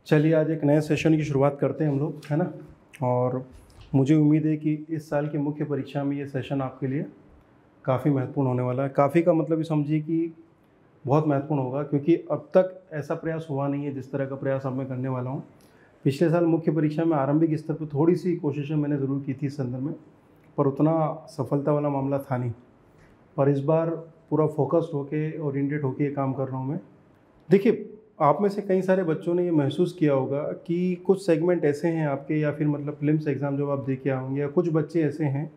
चलिए आज एक नए सेशन की शुरुआत करते हैं हम लोग, है ना। और मुझे उम्मीद है कि इस साल की मुख्य परीक्षा में ये सेशन आपके लिए काफ़ी महत्वपूर्ण होने वाला है। काफ़ी का मतलब ये समझिए कि बहुत महत्वपूर्ण होगा, क्योंकि अब तक ऐसा प्रयास हुआ नहीं है जिस तरह का प्रयास अब मैं करने वाला हूँ। पिछले साल मुख्य परीक्षा में आरंभिक स्तर पर थोड़ी सी कोशिशें मैंने ज़रूर की थी इस संदर्भ में, पर उतना सफलता वाला मामला था नहीं। पर इस बार पूरा फोकस्ड होके ओरिएंटेड होके ये काम कर रहा हूँ मैं। देखिए, आप में से कई सारे बच्चों ने ये महसूस किया होगा कि कुछ सेगमेंट ऐसे हैं आपके, या फिर मतलब प्रीलिम्स एग्ज़ाम जब आप दे के आए होंगे, या कुछ बच्चे ऐसे हैं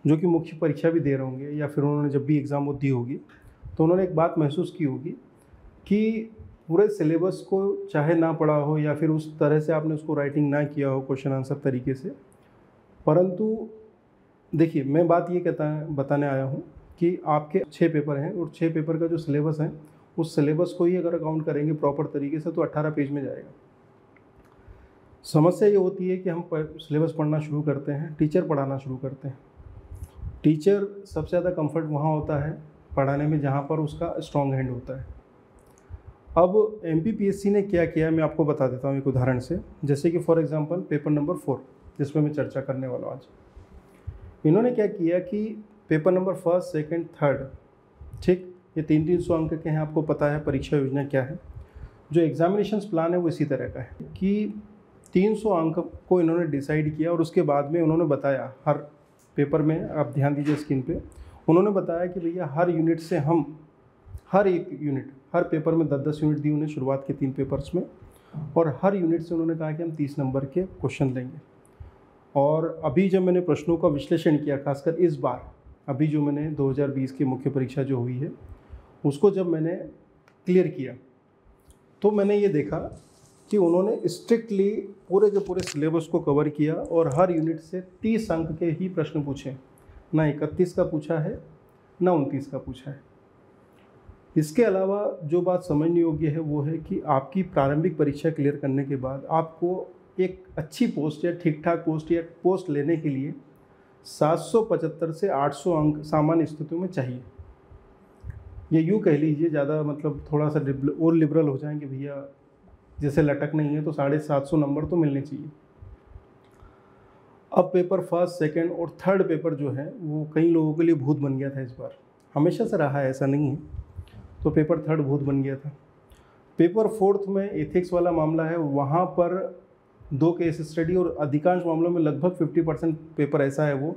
जो कि मुख्य परीक्षा भी दे रहे होंगे, या फिर उन्होंने जब भी एग्ज़ाम वो दी होगी तो उन्होंने एक बात महसूस की होगी कि पूरे सिलेबस को चाहे ना पढ़ा हो, या फिर उस तरह से आपने उसको राइटिंग ना किया हो क्वेश्चन आंसर तरीके से, परंतु देखिए मैं बात ये बताने आया हूँ कि आपके 6 पेपर हैं और 6 पेपर का जो सिलेबस है उस सिलेबस को ही अगर काउंट करेंगे प्रॉपर तरीके से तो 18 पेज में जाएगा। समस्या ये होती है कि हम सिलेबस पढ़ना शुरू करते हैं, टीचर पढ़ाना शुरू करते हैं। टीचर सबसे ज़्यादा कंफर्ट वहाँ होता है पढ़ाने में जहाँ पर उसका स्ट्रॉन्ग हैंड होता है। अब एमपीपीएससी ने क्या किया मैं आपको बता देता हूँ एक उदाहरण से। जैसे कि फॉर एग्जांपल पेपर नंबर 4 जिसमें मैं चर्चा करने वाला हूँ आज, इन्होंने क्या किया कि paper number 1st, 2nd, 3rd, ठीक, ये 300 अंक के हैं। आपको पता है परीक्षा योजना क्या है। जो एग्जामिनेशंस प्लान है वो इसी तरह का है कि 300 अंक को इन्होंने डिसाइड किया, और उसके बाद में उन्होंने बताया हर पेपर में, आप ध्यान दीजिए स्क्रीन पे, उन्होंने बताया कि भैया हर यूनिट से हम हर एक यूनिट, हर पेपर में 10-10 यूनिट दी उन्हें शुरुआत के 3 पेपर्स में, और हर यूनिट से उन्होंने कहा कि हम 30 नंबर के क्वेश्चन लेंगे। और अभी जब मैंने प्रश्नों का विश्लेषण किया, खासकर इस बार अभी जो मैंने 2020 की मुख्य परीक्षा जो हुई है उसको जब मैंने क्लियर किया, तो मैंने ये देखा कि उन्होंने स्ट्रिक्टली पूरे के पूरे सिलेबस को कवर किया और हर यूनिट से 30 अंक के ही प्रश्न पूछे, ना 31 का पूछा है ना 29 का पूछा है। इसके अलावा जो बात समझने योग्य है वो है कि आपकी प्रारंभिक परीक्षा क्लियर करने के बाद आपको एक अच्छी पोस्ट या ठीक ठाक पोस्ट या पोस्ट लेने के लिए 775 से 800 अंक सामान्य स्थितियों में चाहिए। ये यूँ कह लीजिए, ज़्यादा मतलब थोड़ा सा और लिबरल हो जाएंगे भैया, जैसे लटक नहीं है तो 750 नंबर तो मिलने चाहिए। अब पेपर 1st, 2nd और 3rd पेपर जो है वो कई लोगों के लिए भूत बन गया था। इस बार हमेशा से रहा है, ऐसा नहीं है, तो पेपर 3rd भूत बन गया था। पेपर 4th में एथिक्स वाला मामला है, वहाँ पर 2 केस स्टडी, और अधिकांश मामलों में लगभग 50% पेपर ऐसा है वो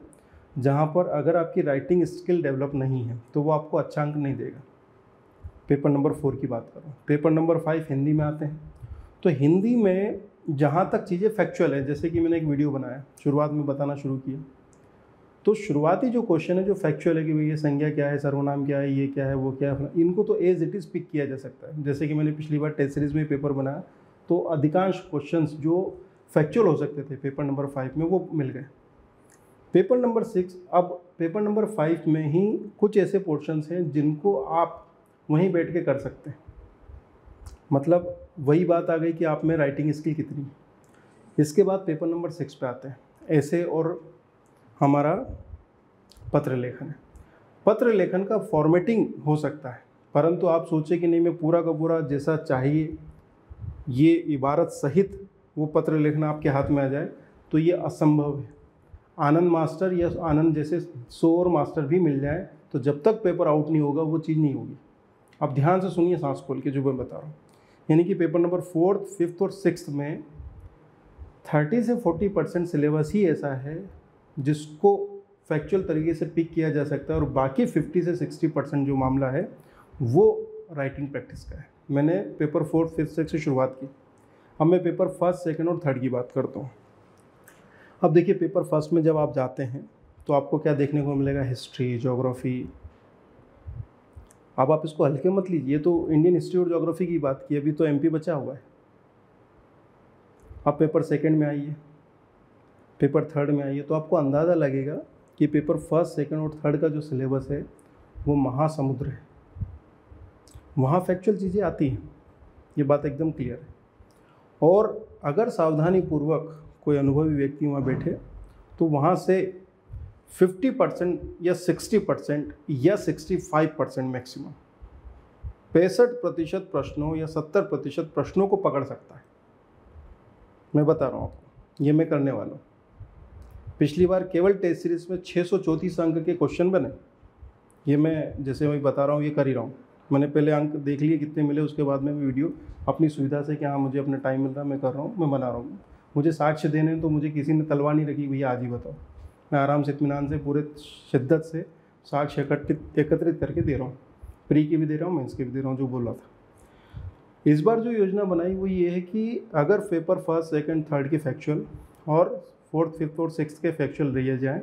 जहाँ पर अगर आपकी राइटिंग स्किल डेवलप नहीं है तो वो आपको अच्छा अंक नहीं देगा। पेपर नंबर 4 की बात करूँ। पेपर नंबर 5 हिंदी में आते हैं, तो हिंदी में जहाँ तक चीज़ें फैक्चुअल है, जैसे कि मैंने एक वीडियो बनाया शुरुआत में बताना शुरू किया, तो शुरुआती जो क्वेश्चन है जो फैक्चुअल है कि भाई ये संज्ञा क्या है, सर्वनाम क्या है, ये क्या है, वो क्या है, इनको तो एज इट इज़ पिक किया जा सकता है। जैसे कि मैंने पिछली बार टेस्ट सीरीज़ में पेपर बनाया तो अधिकांश क्वेश्चंस जो फैक्चुअल हो सकते थे पेपर नंबर 5 में वो मिल गए। पेपर नंबर 6, अब पेपर नंबर 5 में ही कुछ ऐसे पोर्शंस हैं जिनको आप वहीं बैठ के कर सकते हैं। मतलब वही बात आ गई कि आप में राइटिंग स्किल कितनी है। इसके बाद पेपर नंबर 6 पे आते हैं ऐसे, और हमारा पत्र लेखन है। पत्र लेखन का फॉर्मेटिंग हो सकता है, परंतु आप सोचें कि नहीं मैं पूरा का पूरा जैसा चाहिए ये इबारत सहित वो पत्र लिखना आपके हाथ में आ जाए तो ये असंभव है। आनंद मास्टर या आनंद जैसे 100 और मास्टर भी मिल जाए तो जब तक पेपर आउट नहीं होगा वो चीज़ नहीं होगी। अब ध्यान से सुनिए, सांस खोल के जो मैं बता रहा हूँ, यानी कि पेपर नंबर 4th, 5th और 6th में 30 से 40% सिलेबस ही ऐसा है जिसको फैक्चुअल तरीके से पिक किया जा सकता है, और बाकी 50 से 60% जो मामला है वो राइटिंग प्रैक्टिस का है। मैंने पेपर 4th, 5th, 6th से शुरुआत की। अब मैं पेपर 1st, 2nd और 3rd की बात करता हूँ। अब देखिए पेपर 1st में जब आप जाते हैं तो आपको क्या देखने को मिलेगा, हिस्ट्री, ज्योग्राफी। अब आप इसको हल्के मत लीजिए, तो इंडियन हिस्ट्री और ज्योग्राफी की बात की, अभी तो एमपी बचा हुआ है। अब पेपर 2nd में आइए, पेपर 3rd में आइए, तो आपको अंदाज़ा लगेगा कि पेपर 1st, 2nd और 3rd का जो सिलेबस है वो महासमुद्र है। वहाँ फैक्चुअल चीज़ें आती हैं, ये बात एकदम क्लियर है। और अगर सावधानीपूर्वक कोई अनुभवी व्यक्ति वहाँ बैठे तो वहाँ से 50% या 60% या 65% मैक्सिमम 65% प्रश्नों या 70% प्रश्नों को पकड़ सकता है। मैं बता रहा हूँ आपको, ये मैं करने वाला हूँ। पिछली बार केवल टेस्ट सीरीज में 634 अंक के क्वेश्चन बने, ये मैं जैसे मैं बता रहा हूँ ये कर ही रहा हूँ। मैंने पहले अंक देख लिए कितने मिले, उसके बाद में वीडियो अपनी सुविधा से कि हाँ मुझे अपना टाइम मिल रहा है मैं कर रहा हूँ, मैं बना रहा हूँ। मुझे साक्ष्य देने हैं तो मुझे किसी ने तलवार नहीं रखी भैया आज ही बताओ, मैं आराम से इत्मीनान से पूरे शिद्दत से साक्ष्य एकत्रित करके दे रहा हूँ। प्री की भी दे रहा हूँ, मेंस की भी दे रहा हूँ, जो बोल रहा था। इस बार जो योजना बनाई वो ये है कि अगर पेपर फर्स्ट सेकंड थर्ड के फैक्चुअल और फोर्थ फिफ्थ और सिक्स के फैक्चुअल लिए जाएँ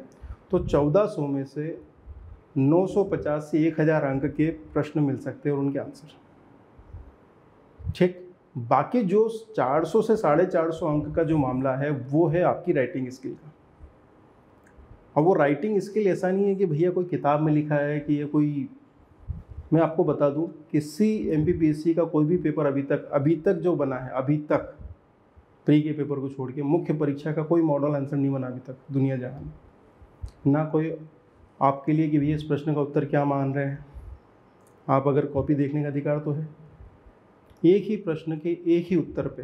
तो 1400 में से 950 से 1000 अंक के प्रश्न मिल सकते हैं और उनके आंसर, ठीक। बाकी जो 400 से 450 अंक का जो मामला है वो है आपकी राइटिंग स्किल का। अब वो राइटिंग स्किल ऐसा नहीं है कि भैया कोई किताब में लिखा है कि ये कोई, मैं आपको बता दूं किसी MPPSC का कोई भी पेपर अभी तक जो बना है, अभी तक प्री के पेपर को छोड़ के मुख्य परीक्षा का कोई मॉडल आंसर नहीं बना अभी तक दुनिया जहां में। ना कोई आपके लिए कि भैया इस प्रश्न का उत्तर क्या मान रहे हैं, आप अगर कॉपी देखने का अधिकार तो है। एक ही प्रश्न के एक ही उत्तर पे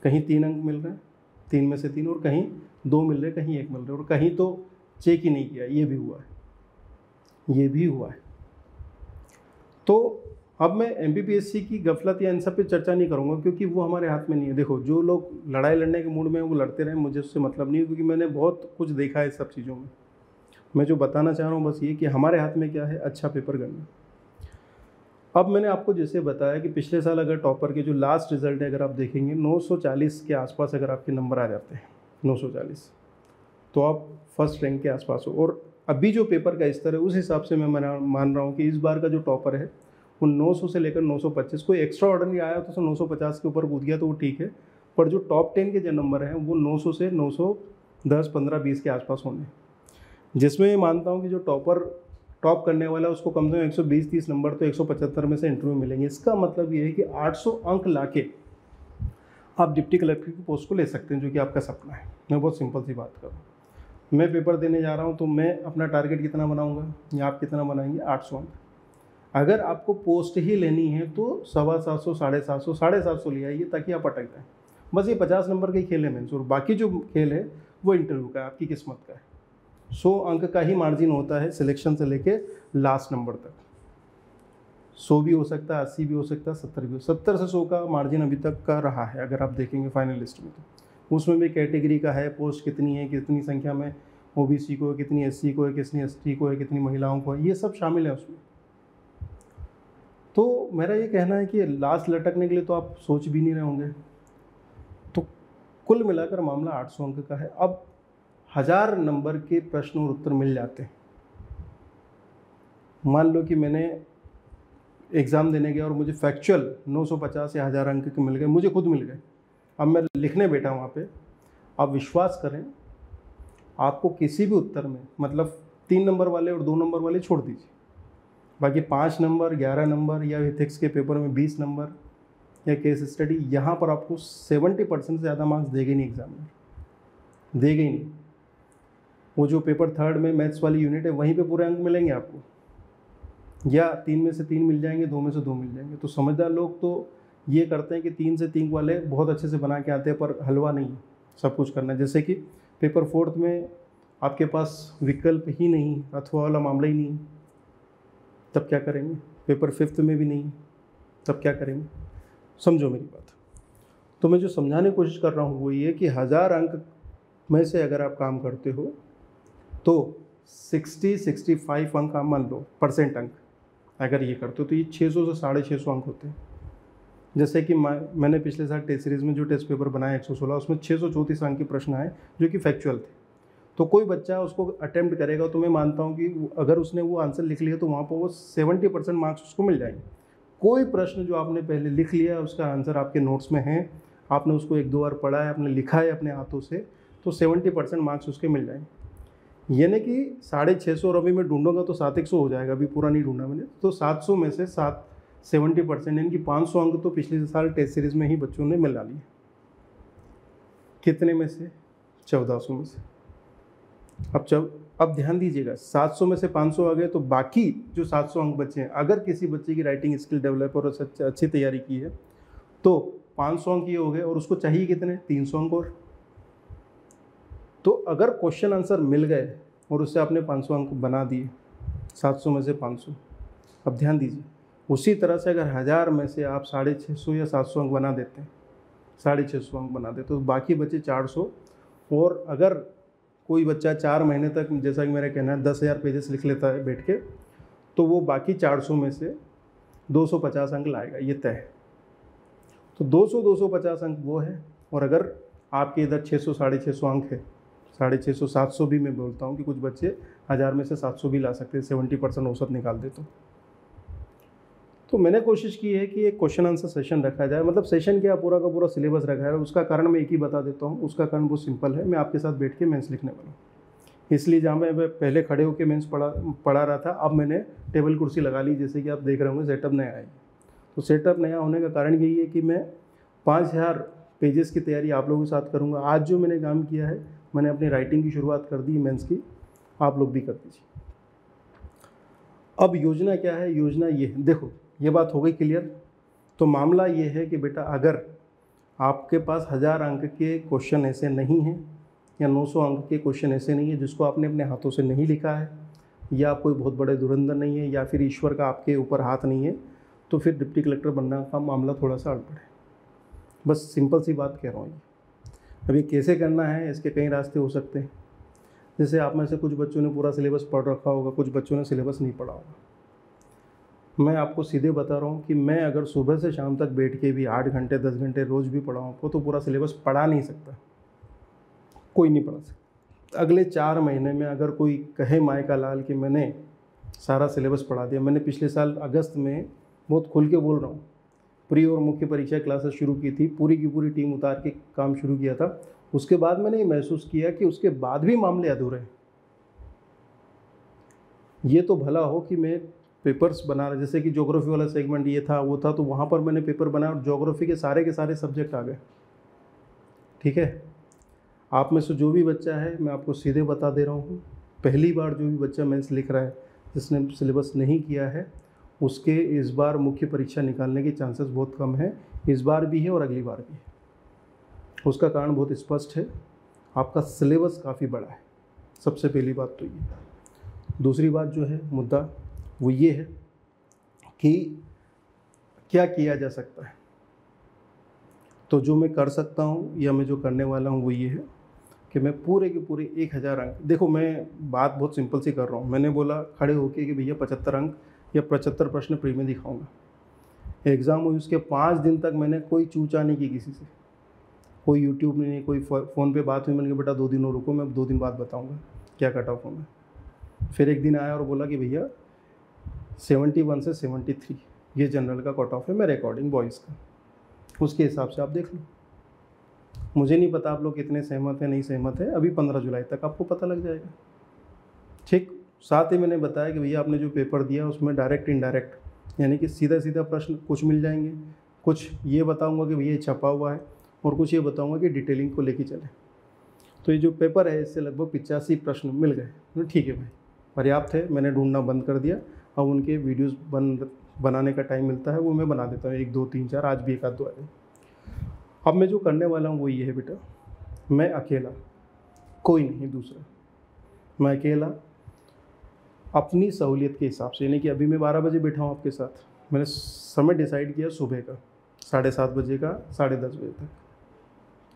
कहीं 3 अंक मिल रहे हैं, 3 में से 3, और कहीं 2 मिल रहे, कहीं 1 मिल रहे, और कहीं तो चेक ही नहीं किया, ये भी हुआ है, ये भी हुआ है। तो अब मैं MPPSC की गफलत या इन सब पे चर्चा नहीं करूँगा क्योंकि वो हमारे हाथ में नहीं है। देखो जो लोग लड़ाई लड़ने के मूड में वो लड़ते रहे, मुझे उससे मतलब नहीं है क्योंकि मैंने बहुत कुछ देखा है इस सब चीज़ों में। मैं जो बताना चाह रहा हूँ बस ये कि हमारे हाथ में क्या है, अच्छा पेपर करना। अब मैंने आपको जैसे बताया कि पिछले साल अगर टॉपर के जो लास्ट रिजल्ट है अगर आप देखेंगे 940 के आसपास अगर आपके नंबर आ जाते हैं 940, तो आप फर्स्ट रैंक के आसपास हो। और अभी जो पेपर का स्तर है उस हिसाब से मैं मान रहा हूँ कि इस बार का जो टॉपर है वो 900 से लेकर 925, कोई एक्स्ट्रा ऑर्डनरी आया तो 950 के ऊपर कूद गया तो वो ठीक है, पर जो टॉप 10 के जो नंबर हैं वो 900 से 910, 15, 20 के आसपास होने, जिसमें मैं मानता हूँ कि जो टॉप करने वाला है उसको कम से कम 120-130 नंबर तो 175 में से इंटरव्यू मिलेंगे। इसका मतलब ये है कि 800 अंक लाके आप डिप्टी कलेक्टर की पोस्ट को ले सकते हैं, जो कि आपका सपना है। मैं बहुत सिंपल सी बात करूँ, मैं पेपर देने जा रहा हूँ तो मैं अपना टारगेट कितना बनाऊँगा या आप कितना बनाएंगे, 800 अंक। अगर आपको पोस्ट ही लेनी है तो 750, 750, 750 ले आइए ताकि आप अटक जाएँ। बस ये 50 नंबर का ही खेल है मेंस, और बाकी जो खेल है वो इंटरव्यू का है, आपकी किस्मत का है। 100 अंक का ही मार्जिन होता है सिलेक्शन से लेके लास्ट नंबर तक। 100 भी हो सकता है, 80 भी हो सकता है, 70 भी हो, 70 से 100 का मार्जिन अभी तक का रहा है अगर आप देखेंगे फाइनल लिस्ट में। तो उसमें भी कैटेगरी का है, पोस्ट कितनी है, कितनी संख्या में OBC को है, कितनी SC को है, कितनी ST को है, कितनी महिलाओं को है, ये सब शामिल है उसमें। तो मेरा ये कहना है कि लास्ट लटकने के लिए तो आप सोच भी नहीं रहे होंगे। तो कुल मिलाकर मामला 800 अंक का है। अब 1000 नंबर के प्रश्न और उत्तर मिल जाते हैं। मान लो कि मैंने एग्ज़ाम देने गया और मुझे फैक्चुअल 950 या 1000 अंक के मिल गए, मुझे खुद मिल गए। अब मैं लिखने बैठा वहाँ पे, आप विश्वास करें आपको किसी भी उत्तर में, मतलब 3 नंबर वाले और 2 नंबर वाले छोड़ दीजिए, बाकी 5 नंबर, 11 नंबर या एथिक्स के पेपर में 20 नंबर या केस स्टडी, यहाँ पर आपको 70% से ज़्यादा मार्क्स देंगे नहीं एग्जाम में, देंगे ही नहीं। वो जो पेपर थर्ड में मैथ्स वाली यूनिट है वहीं पे पूरे अंक मिलेंगे आपको, या 3 में से 3 मिल जाएंगे, 2 में से 2 मिल जाएंगे। तो समझदार लोग तो ये करते हैं कि 3 से 3 वाले बहुत अच्छे से बना के आते हैं, पर हलवा नहीं, सब कुछ करना है। जैसे कि पेपर फोर्थ में आपके पास विकल्प ही नहीं, अथवा वाला मामला ही नहीं, तब क्या करेंगे? पेपर फिफ्थ में भी नहीं, तब क्या करेंगे? समझो मेरी बात। तो मैं जो समझाने की कोशिश कर रहा हूँ वो ये कि 1000 अंक में से अगर आप काम करते हो तो 60-65 अंक आप मान लो, परसेंट अंक अगर ये करते हो तो ये 600 से 650 अंक होते हैं। जैसे कि मैंने पिछले साल टेस्ट सीरीज़ में जो टेस्ट पेपर बनाया 116, उसमें 634 अंक के प्रश्न आए जो कि फैक्चुअल थे। तो कोई बच्चा उसको अटेम्प्ट करेगा तो मैं मानता हूँ कि अगर उसने वो आंसर लिख लिया तो वहाँ पर वो 70% मार्क्स उसको मिल जाएंगे। कोई प्रश्न जो आपने पहले लिख लिया उसका आंसर आपके नोट्स में है, आपने उसको 1-2 बार पढ़ा है, आपने लिखा है अपने हाथों से, तो 70% मार्क्स उसके मिल जाएंगे। यानी कि 650 और अभी मैं ढूंढूंगा तो 700 हो जाएगा, अभी पूरा नहीं ढूंढा मैंने। तो 700 में से 70% यानी कि 500 अंक तो पिछले साल टेस्ट सीरीज़ में ही बच्चों ने मिला लिए। कितने में से? 1400 में से। अब ध्यान दीजिएगा, 700 में से 500 आ गए तो बाकी जो 700 अंक बचे हैं, अगर किसी बच्चे की राइटिंग स्किल डेवलप और अच्छी तैयारी की है तो 500 अंक ये हो गए और उसको चाहिए कितने, 300 अंक और। तो अगर क्वेश्चन आंसर मिल गए और उससे आपने 500 अंक बना दिए, 700 में से 500, अब ध्यान दीजिए, उसी तरह से अगर 1000 में से आप 650 या 700 अंक बना देते हैं, 650 अंक बना देते तो बाकी बचे 400। और अगर कोई बच्चा 4 महीने तक, जैसा कि मेरा कहना है, 10,000 पेजेस लिख लेता है बैठ के, तो वो बाकी 400 में से 250 अंक लाएगा, ये तय है। तो 250 अंक वो है। और अगर आपके इधर 600 650 अंक है, 650 700 भी मैं बोलता हूँ कि कुछ बच्चे 1000 में से 700 भी ला सकते हैं, 70% औसत निकाल दे तो मैंने कोशिश की है कि एक क्वेश्चन आंसर सेशन रखा जाए। मतलब सेशन क्या, पूरा का पूरा सिलेबस रखा है। उसका कारण मैं एक ही बता देता हूँ, उसका कारण बहुत सिंपल है, मैं आपके साथ बैठ के मेंस लिखने वाला हूँ। इसलिए जहाँ मैं पहले खड़े होकर मेंस पढ़ा रहा था, अब मैंने टेबल कुर्सी लगा ली, जैसे कि आप देख रहे होंगे सेटअप नया है। तो सेटअप नया होने का कारण यही है कि मैं 5000 पेजेस की तैयारी आप लोगों के साथ करूँगा। आज जो मैंने काम किया है, मैंने अपनी राइटिंग की शुरुआत कर दी मेंस की, आप लोग भी कर दीजिए। अब योजना क्या है, योजना ये है, देखो ये बात हो गई क्लियर। तो मामला ये है कि बेटा अगर आपके पास 1000 अंक के क्वेश्चन ऐसे नहीं हैं या 900 अंक के क्वेश्चन ऐसे नहीं है जिसको आपने अपने हाथों से नहीं लिखा है, या आप कोई बहुत बड़े धुरंधर नहीं है, या फिर ईश्वर का आपके ऊपर हाथ नहीं है, तो फिर डिप्टी कलेक्टर बनने का मामला थोड़ा सा अड़बड़ है। बस सिंपल सी बात कह रहा हूँ ये। अभी कैसे करना है, इसके कई रास्ते हो सकते हैं। जैसे आप में से कुछ बच्चों ने पूरा सिलेबस पढ़ रखा होगा, कुछ बच्चों ने सिलेबस नहीं पढ़ा होगा। मैं आपको सीधे बता रहा हूँ कि मैं अगर सुबह से शाम तक बैठ के भी 8 घंटे 10 घंटे रोज़ भी पढ़ाऊँ आपको, तो पूरा सिलेबस पढ़ा नहीं सकता, कोई नहीं पढ़ा सकता। अगले 4 महीने में अगर कोई कहे माय का लाल कि मैंने सारा सिलेबस पढ़ा दिया, मैंने पिछले साल अगस्त में, बहुत खुल के बोल रहा हूँ, प्री और मुख्य परीक्षा क्लासेस शुरू की थी, पूरी की पूरी टीम उतार के काम शुरू किया था। उसके बाद मैंने ये महसूस किया कि उसके बाद भी मामले अधूरे हैं। ये तो भला हो कि मैं पेपर्स बना रहा, जैसे कि ज्योग्राफी वाला सेगमेंट ये था वो था, तो वहाँ पर मैंने पेपर बनाया और ज्योग्राफी के सारे सब्जेक्ट आ गए। ठीक है, आप में से जो भी बच्चा है, मैं आपको सीधे बता दे रहा हूँ, पहली बार जो भी बच्चा मेंस लिख रहा है जिसने सिलेबस नहीं किया है, उसके इस बार मुख्य परीक्षा निकालने के चांसेस बहुत कम है। इस बार भी है और अगली बार भी है। उसका कारण बहुत स्पष्ट है, आपका सिलेबस काफ़ी बड़ा है, सबसे पहली बात तो ये। दूसरी बात जो है मुद्दा वो ये है कि क्या किया जा सकता है। तो जो मैं कर सकता हूँ या मैं जो करने वाला हूँ वो ये है कि मैं पूरे के पूरे 1000 अंक, देखो मैं बात बहुत सिंपल सी कर रहा हूँ। मैंने बोला खड़े होके कि भैया 75 अंक या 75 प्रश्न प्री में दिखाऊंगा। एग्ज़ाम हुई, उसके 5 दिन तक मैंने कोई चूचा नहीं की किसी से, कोई यूट्यूब नहीं, कोई फ़ोन पे बात हुई, मैंने कहा बेटा 2 दिन और रुको, मैं 2 दिन बाद बताऊंगा क्या कट ऑफ होगा। फिर एक दिन आया और बोला कि भैया 71 से 73 ये जनरल का कट ऑफ है, मेरे अकॉर्डिंग बॉयज़ का, उसके हिसाब से आप देख लो। मुझे नहीं पता आप लोग कितने सहमत हैं नहीं सहमत है, अभी 15 जुलाई तक आपको पता लग जाएगा। ठीक, साथ ही मैंने बताया कि भैया आपने जो पेपर दिया उसमें डायरेक्ट इनडायरेक्ट यानी कि सीधा सीधा प्रश्न कुछ मिल जाएंगे, कुछ ये बताऊंगा कि भैया छपा हुआ है, और कुछ ये बताऊंगा कि डिटेलिंग को लेके चले। तो ये जो पेपर है इससे लगभग 85 प्रश्न मिल गए। ठीक है भाई, पर्याप्त है, मैंने ढूंढना बंद कर दिया। अब उनके वीडियोस बनाने का टाइम मिलता है वो मैं बना देता हूँ, 1 2 3 4, आज भी 1 आध 2 आए। अब मैं जो करने वाला हूँ वो ये है बेटा, मैं अकेला, कोई नहीं दूसरा, मैं अकेला अपनी सहूलियत के हिसाब से, यानी कि अभी मैं 12 बजे बैठा हूँ आपके साथ, मैंने समय डिसाइड किया सुबह का 7:30 बजे का 10:30 बजे तक।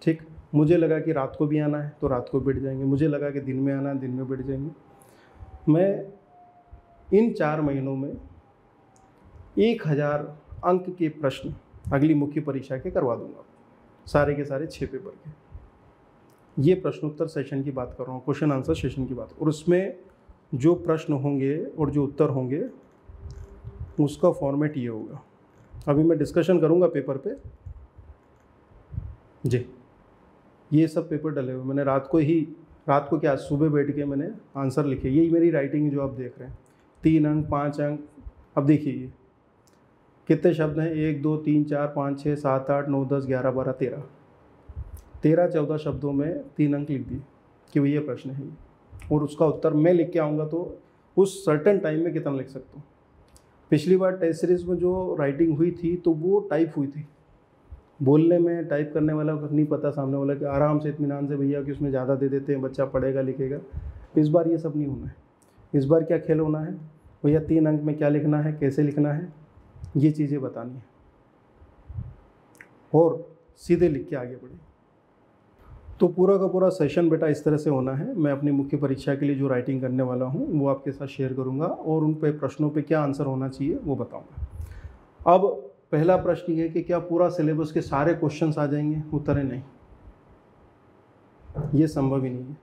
ठीक, मुझे लगा कि रात को भी आना है तो रात को बैठ जाएंगे, मुझे लगा कि दिन में आना है दिन में बैठ जाएंगे। मैं इन 4 महीनों में 1000 अंक के प्रश्न अगली मुख्य परीक्षा के करवा दूंगा, सारे के सारे 6 पेपर के। ये प्रश्नोत्तर सेशन की बात कर रहा हूँ, क्वेश्चन आंसर सेशन की बात, और उसमें जो प्रश्न होंगे और जो उत्तर होंगे उसका फॉर्मेट ये होगा। अभी मैं डिस्कशन करूँगा पेपर पे जी। ये सब पेपर डले हुए, मैंने रात को क्या सुबह बैठ के मैंने आंसर लिखे। यही मेरी राइटिंग जो आप देख रहे हैं, 3 अंक 5 अंक। अब देखिए ये कितने शब्द हैं, 1 2 3 4 5 6 7 8 9 10 11 12 13 14 शब्दों में 3 अंक लिख दिए कि भैया प्रश्न है, और उसका उत्तर मैं लिख के आऊँगा तो उस सर्टेन टाइम में कितना लिख सकता हूँ। पिछली बार टेस्ट सीरीज़ में जो राइटिंग हुई थी तो वो टाइप हुई थी, बोलने में टाइप करने वाला को नहीं पता, सामने वाला कि आराम से इत्मीनान से भैया कि उसमें ज़्यादा दे देते हैं, बच्चा पढ़ेगा लिखेगा। इस बार ये सब नहीं होना है। इस बार क्या खेल होना है भैया, 3 अंक में क्या लिखना है, कैसे लिखना है, ये चीज़ें बतानी है और सीधे लिख के आगे बढ़े। तो पूरा का पूरा सेशन बेटा इस तरह से होना है। मैं अपनी मुख्य परीक्षा के लिए जो राइटिंग करने वाला हूँ वो आपके साथ शेयर करूँगा और उन पे प्रश्नों पे क्या आंसर होना चाहिए वो बताऊँगा। अब पहला प्रश्न ये है कि क्या पूरा सिलेबस के सारे क्वेश्चंस आ जाएंगे? उत्तर है नहीं, ये संभव ही नहीं है।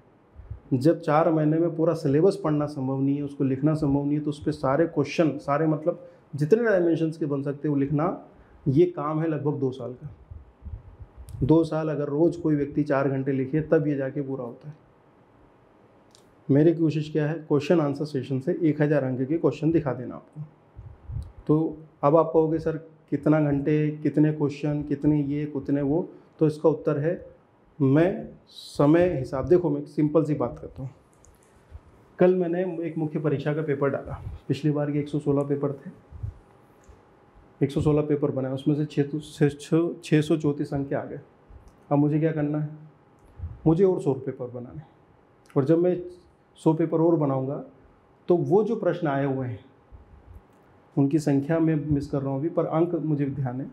जब 4 महीने में पूरा सिलेबस पढ़ना संभव नहीं है, उसको लिखना संभव नहीं है, तो उस पर सारे क्वेश्चन, सारे मतलब जितने डायमेंशंस के बन सकते हैं वो लिखना, ये काम है लगभग 2 साल का। 2 साल अगर रोज़ कोई व्यक्ति 4 घंटे लिखे तब ये जाके पूरा होता है। मेरी कोशिश क्या है, क्वेश्चन आंसर सेशन से 1000 अंक के क्वेश्चन दिखा देना आपको। तो अब आप कहोगे सर कितना घंटे, कितने क्वेश्चन, कितने ये कितने वो, तो इसका उत्तर है मैं समय हिसाब, देखो मैं सिंपल सी बात करता हूँ। कल मैंने एक मुख्य परीक्षा का पेपर डाला, पिछली बार के 116 पेपर थे, 116 पेपर बनाए, उसमें से 634 अंक के आ गए। अब मुझे क्या करना है, मुझे और 100 पेपर बनाने, और जब मैं 100 पेपर और बनाऊंगा तो वो जो प्रश्न आए हुए हैं उनकी संख्या में मिस कर रहा हूँ अभी, पर अंक मुझे ध्यान है,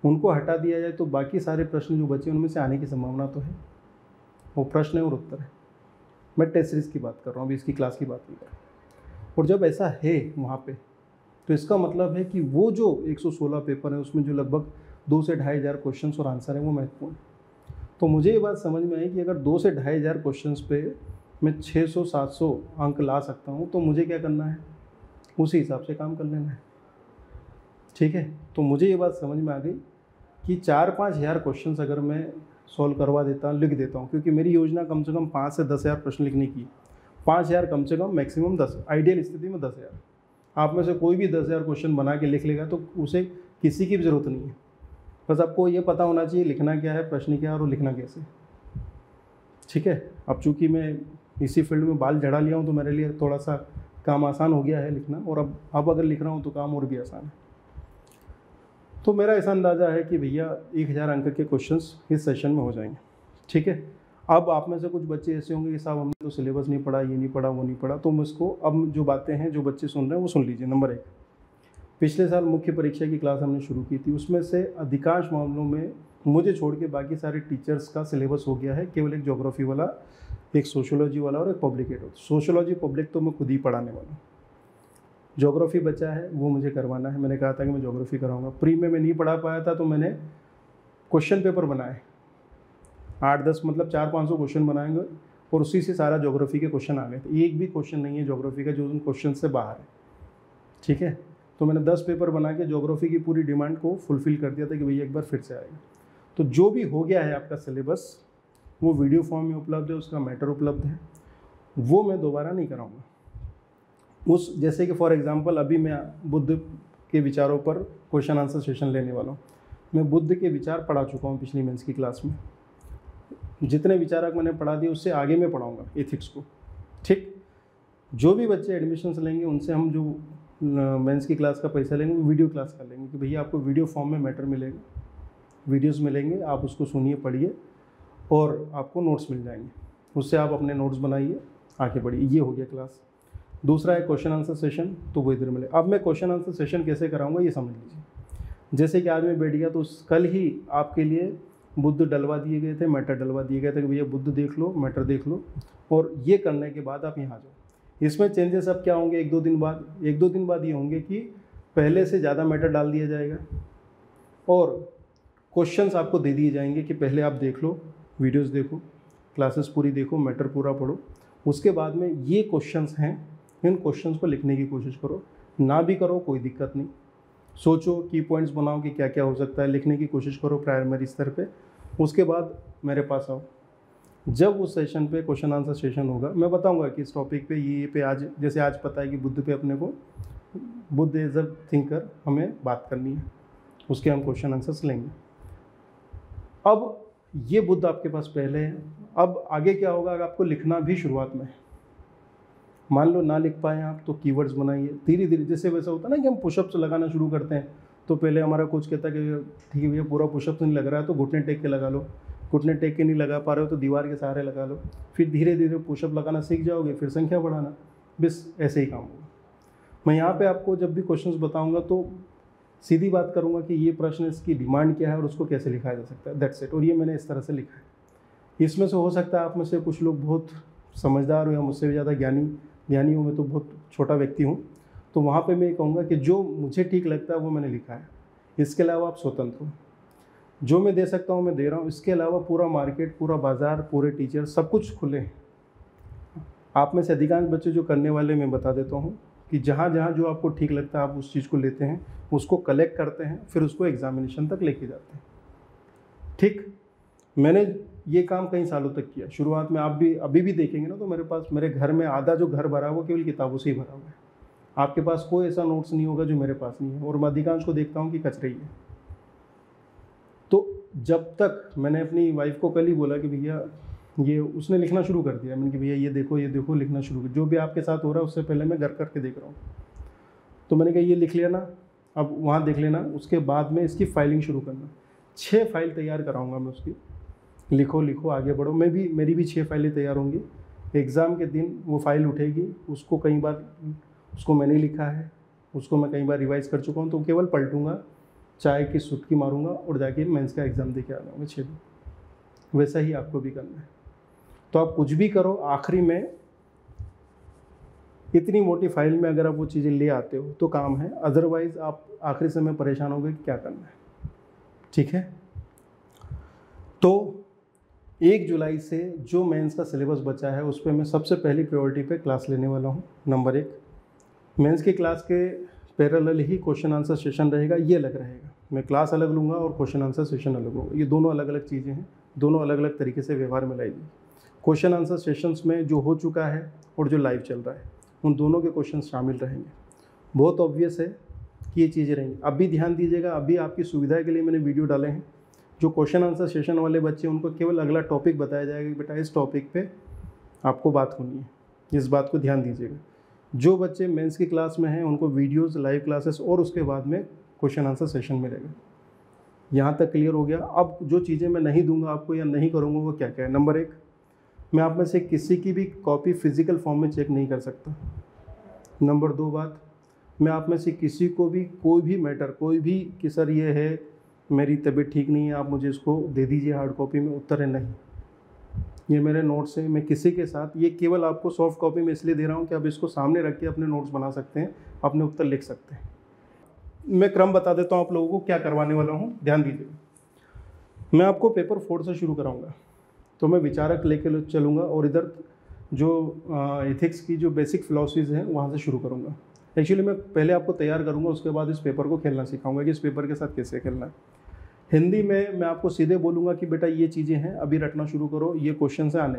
उनको हटा दिया जाए तो बाकी सारे प्रश्न जो बचे उनमें से आने की संभावना तो है। वो प्रश्न है और उत्तर है। मैं टेस्ट सीरीज़ की बात कर रहा हूँ, अभी इसकी क्लास की बात नहीं कर रहा हूँ। और जब ऐसा है वहाँ पे, तो इसका मतलब है कि वो जो 116 पेपर है उसमें जो लगभग 2 से 2500 क्वेश्चन और आंसर है वो महत्वपूर्ण है। तो मुझे ये बात समझ में आई कि अगर 2 से 2500 क्वेश्चन पे मैं 600-700 अंक ला सकता हूँ तो मुझे क्या करना है, उसी हिसाब से काम कर लेना है। ठीक है, तो मुझे ये बात समझ में आ गई कि 4-5 हज़ार क्वेश्चन अगर मैं सॉल्व करवा देता हूँ, लिख देता हूँ, क्योंकि मेरी योजना कम से कम 5 से 10 हज़ार प्रश्न लिखने की, 5000 कम से कम, मैक्सिमम 10, आइडियल स्थिति में 10,000। आप में से कोई भी 10,000 क्वेश्चन बना के लिख लेगा तो उसे किसी की भी ज़रूरत नहीं है। बस आपको ये पता होना चाहिए लिखना क्या है, प्रश्न क्या है और लिखना कैसे। ठीक है, अब चूँकि मैं इसी फील्ड में बाल झड़ा लिया हूँ तो मेरे लिए थोड़ा सा काम आसान हो गया है लिखना, और अब अगर लिख रहा हूँ तो काम और भी आसान है। तो मेरा ऐसा अंदाज़ा है कि भैया 1000 अंक के क्वेश्चंस इस सेशन में हो जाएंगे। ठीक है, अब आप में से कुछ बच्चे ऐसे होंगे कि साहब हमने तो सिलेबस नहीं पढ़ा, ये नहीं पढ़ा, वो नहीं पढ़ा, तो मुझको अब जो बातें हैं जो बच्चे सुन रहे हैं वो सुन लीजिए। नंबर 1, पिछले साल मुख्य परीक्षा की क्लास हमने शुरू की थी, उसमें से अधिकांश मामलों में मुझे छोड़ के बाकी सारे टीचर्स का सिलेबस हो गया है, केवल एक ज्योग्राफी वाला, एक सोशियोलॉजी वाला और एक पब्लिक एड। सोशियोलॉजी पब्लिक तो मैं खुद ही पढ़ाने वाला हूँ, ज्योग्राफी बचा है वो मुझे करवाना है। मैंने कहा था कि मैं ज्योग्राफी कराऊंगा। प्री में मैं नहीं पढ़ा पाया था तो मैंने क्वेश्चन पेपर बनाए, 8-10 मतलब 400-500 क्वेश्चन बनाएंगे और उसी से सारा ज्योग्राफी के क्वेश्चन आ गए थे। एक भी क्वेश्चन नहीं है ज्योग्राफी का जो उन क्वेश्चन से बाहर है। ठीक है, तो मैंने 10 पेपर बना के ज्योग्राफी की पूरी डिमांड को फुलफ़िल कर दिया था कि भैया एक बार फिर से आएगा। तो जो भी हो गया है आपका सिलेबस वो वीडियो फॉर्म में उपलब्ध है, उसका मैटर उपलब्ध है, वो मैं दोबारा नहीं कराऊंगा। उस जैसे कि फॉर एग्जांपल अभी मैं बुद्ध के विचारों पर क्वेश्चन आंसर सेशन लेने वाला हूँ। मैं बुद्ध के विचार पढ़ा चुका हूँ पिछली मेंस की क्लास में, जितने विचारक मैंने पढ़ा दिए उससे आगे मैं पढ़ाऊँगा एथिक्स को। ठीक, जो भी बच्चे एडमिशन्स लेंगे उनसे हम जो मेंस की क्लास का पैसा लेंगे वो वीडियो क्लास कर लेंगे कि भैया आपको वीडियो फॉर्म में मैटर मिलेगा, वीडियोज़ मिलेंगे, आप उसको सुनिए, पढ़िए और आपको नोट्स मिल जाएंगे, उससे आप अपने नोट्स बनाइए, आगे बढ़िए। ये हो गया क्लास। दूसरा है क्वेश्चन आंसर सेशन, तो वो इधर मिले। अब मैं क्वेश्चन आंसर सेशन कैसे कराऊंगा ये समझ लीजिए। जैसे कि आज मैं बैठ गया तो कल ही आपके लिए बुद्ध डलवा दिए गए थे, मैटर डलवा दिए गए थे कि भैया बुद्ध देख लो, मैटर देख लो, और ये करने के बाद आप यहाँ आ जाओ। इसमें चेंजेस अब क्या होंगे, 1-2 दिन बाद, 1-2 दिन बाद ये होंगे कि पहले से ज़्यादा मैटर डाल दिया जाएगा और क्वेश्चंस आपको दे दिए जाएंगे कि पहले आप देख लो, वीडियोज़ देखो, क्लासेस पूरी देखो, मैटर पूरा पढ़ो, उसके बाद में ये क्वेश्चंस हैं, इन क्वेश्चंस को लिखने की कोशिश करो। ना भी करो कोई दिक्कत नहीं, सोचो की पॉइंट्स बनाओ कि क्या क्या हो सकता है, लिखने की कोशिश करो प्राइमरी स्तर पे। उसके बाद मेरे पास आओ, जब उस सेशन पे क्वेश्चन आंसर सेशन होगा मैं बताऊंगा कि इस टॉपिक पे ये पे आज, जैसे आज पता है कि बुद्ध पे अपने को, बुद्ध एज अ थिंकर हमें बात करनी है, उसके हम क्वेश्चन आंसर्स लेंगे। अब ये बुद्ध आपके पास पहले है। अब आगे क्या होगा, अगर आपको लिखना भी शुरुआत में, मान लो ना लिख पाए आप तो कीवर्ड्स बनाइए धीरे धीरे। जैसे वैसा होता है ना कि हम पुशअप्स लगाना शुरू करते हैं तो पहले हमारा कोच कहता कि ठीक है भैया पूरा पुशअप नहीं लग रहा है तो घुटने टेक के लगा लो, घुटने टेक के नहीं लगा पा रहे हो तो दीवार के सहारे लगा लो, फिर धीरे धीरे पुशअप लगाना सीख जाओगे, फिर संख्या बढ़ाना, बस ऐसे ही काम होगा। मैं यहाँ पे आपको जब भी क्वेश्चंस बताऊंगा तो सीधी बात करूंगा कि ये प्रश्न इसकी डिमांड क्या है और उसको कैसे लिखा जा सकता है, दैट्स इट। और ये मैंने इस तरह से लिखा है। इसमें से हो सकता है आप में से कुछ लोग बहुत समझदार हो या मुझसे भी ज़्यादा ज्ञानी हो, मैं तो बहुत छोटा व्यक्ति हूँ, तो वहाँ पे मैं ये कहूँगा कि जो मुझे ठीक लगता है वो मैंने लिखा है। इसके अलावा आप स्वतंत्र हो, जो मैं दे सकता हूँ मैं दे रहा हूँ। इसके अलावा पूरा मार्केट, पूरा बाज़ार, पूरे टीचर, सब कुछ खुले हैं। आप में से अधिकांश बच्चे जो करने वाले मैं बता देता हूँ कि जहाँ जहाँ जो आपको ठीक लगता है आप उस चीज़ को लेते हैं, उसको कलेक्ट करते हैं, फिर उसको एग्जामिनेशन तक लेके जाते हैं। ठीक, मैंने ये काम कई सालों तक किया। शुरुआत में आप भी अभी भी देखेंगे ना तो मेरे घर में आधा जो घर भरा हुआ केवल किताबों से ही भरा हुआ है। आपके पास कोई ऐसा नोट्स नहीं होगा जो मेरे पास नहीं है, और मैं अधिकांश को देखता हूँ कि कचरे ही है। तो जब तक मैंने अपनी वाइफ को कल ही बोला कि भैया ये, उसने लिखना शुरू कर दिया, मैंने कि भैया ये देखो लिखना शुरू कर, जो भी आपके साथ हो रहा है उससे पहले मैं घर करके देख रहा हूँ। तो मैंने कहा ये लिख लिया ना, अब वहाँ देख लेना, उसके बाद में इसकी फाइलिंग शुरू करना। 6 फाइल तैयार कराऊंगा मैं उसकी, लिखो आगे बढ़ो। मेरी भी 6 फाइलें तैयार होंगी। एग्ज़ाम के दिन वो फाइल उठेगी, उसको कई बार उसको मैंने लिखा है, उसको मैं कई बार रिवाइज़ कर चुका हूँ, तो केवल पलटूंगा, चाय की सुटकी मारूंगा और जाके मेंस का एग्ज़ाम दे के आ जाऊँगा 6 दिन। वैसा ही आपको भी करना है। तो आप कुछ भी करो, आखिरी में इतनी मोटी फाइल में अगर आप वो चीज़ें ले आते हो तो काम है, अदरवाइज़ आप आखिरी समय परेशान होगे कि क्या करना है। ठीक है, तो 1 जुलाई से जो मेंस का सिलेबस बचा है उस पर मैं सबसे पहली प्रायोरिटी पे क्लास लेने वाला हूँ। नंबर 1, मेंस की क्लास के पैरेलल ही क्वेश्चन आंसर सेशन रहेगा, ये अलग रहेगा। मैं क्लास अलग लूँगा और क्वेश्चन आंसर सेशन अलग लूँगा, ये दोनों अलग अलग चीज़ें हैं, दोनों अलग अलग तरीके से व्यवहार में लाएगी। क्वेश्चन आंसर सेशंस में जो हो चुका है और जो लाइव चल रहा है उन दोनों के क्वेश्चन शामिल रहेंगे। बहुत ऑब्वियस है कि ये चीज़ें रहेंगी। अब भी ध्यान दीजिएगा, अभी आपकी सुविधा के लिए मैंने वीडियो डाले हैं। जो क्वेश्चन आंसर सेशन वाले बच्चे उनको केवल अगला टॉपिक बताया जाएगा कि बेटा इस टॉपिक पे आपको बात होनी है, इस बात को ध्यान दीजिएगा। जो बच्चे मेंस की क्लास में हैं उनको वीडियोस, लाइव क्लासेस और उसके बाद में क्वेश्चन आंसर सेशन मिलेगा। यहाँ तक क्लियर हो गया। अब जो चीज़ें मैं नहीं दूंगा आपको या नहीं करूँगा वो क्या क्या है। नंबर 1, मैं आप में से किसी की भी कॉपी फिजिकल फॉर्म में चेक नहीं कर सकता। नंबर 2 बात, मैं आप में से किसी को भी कोई भी मैटर, कोई भी कि सर ये है मेरी तबीयत ठीक नहीं है आप मुझे इसको दे दीजिए हार्ड कॉपी में, उत्तर है नहीं। ये मेरे नोट्स हैं, मैं किसी के साथ, ये केवल आपको सॉफ्ट कॉपी में इसलिए दे रहा हूँ कि आप इसको सामने रख के अपने नोट्स बना सकते हैं, अपने उत्तर लिख सकते हैं। मैं क्रम बता देता हूँ आप लोगों को क्या करवाने वाला हूँ, ध्यान दीजिएगा। मैं आपको पेपर 4 से शुरू कराऊंगा, तो मैं विचारक लेके चलूँगा और इधर जो एथिक्स की जो बेसिक फिलॉसफीज़ हैं वहाँ से शुरू करूँगा। एक्चुअली मैं पहले आपको तैयार करूँगा, उसके बाद इस पेपर को खेलना सिखाऊंगा कि इस पेपर के साथ कैसे खेलना है। हिंदी में मैं आपको सीधे बोलूँगा कि बेटा ये चीज़ें हैं, अभी रटना शुरू करो, ये क्वेश्चन से आने।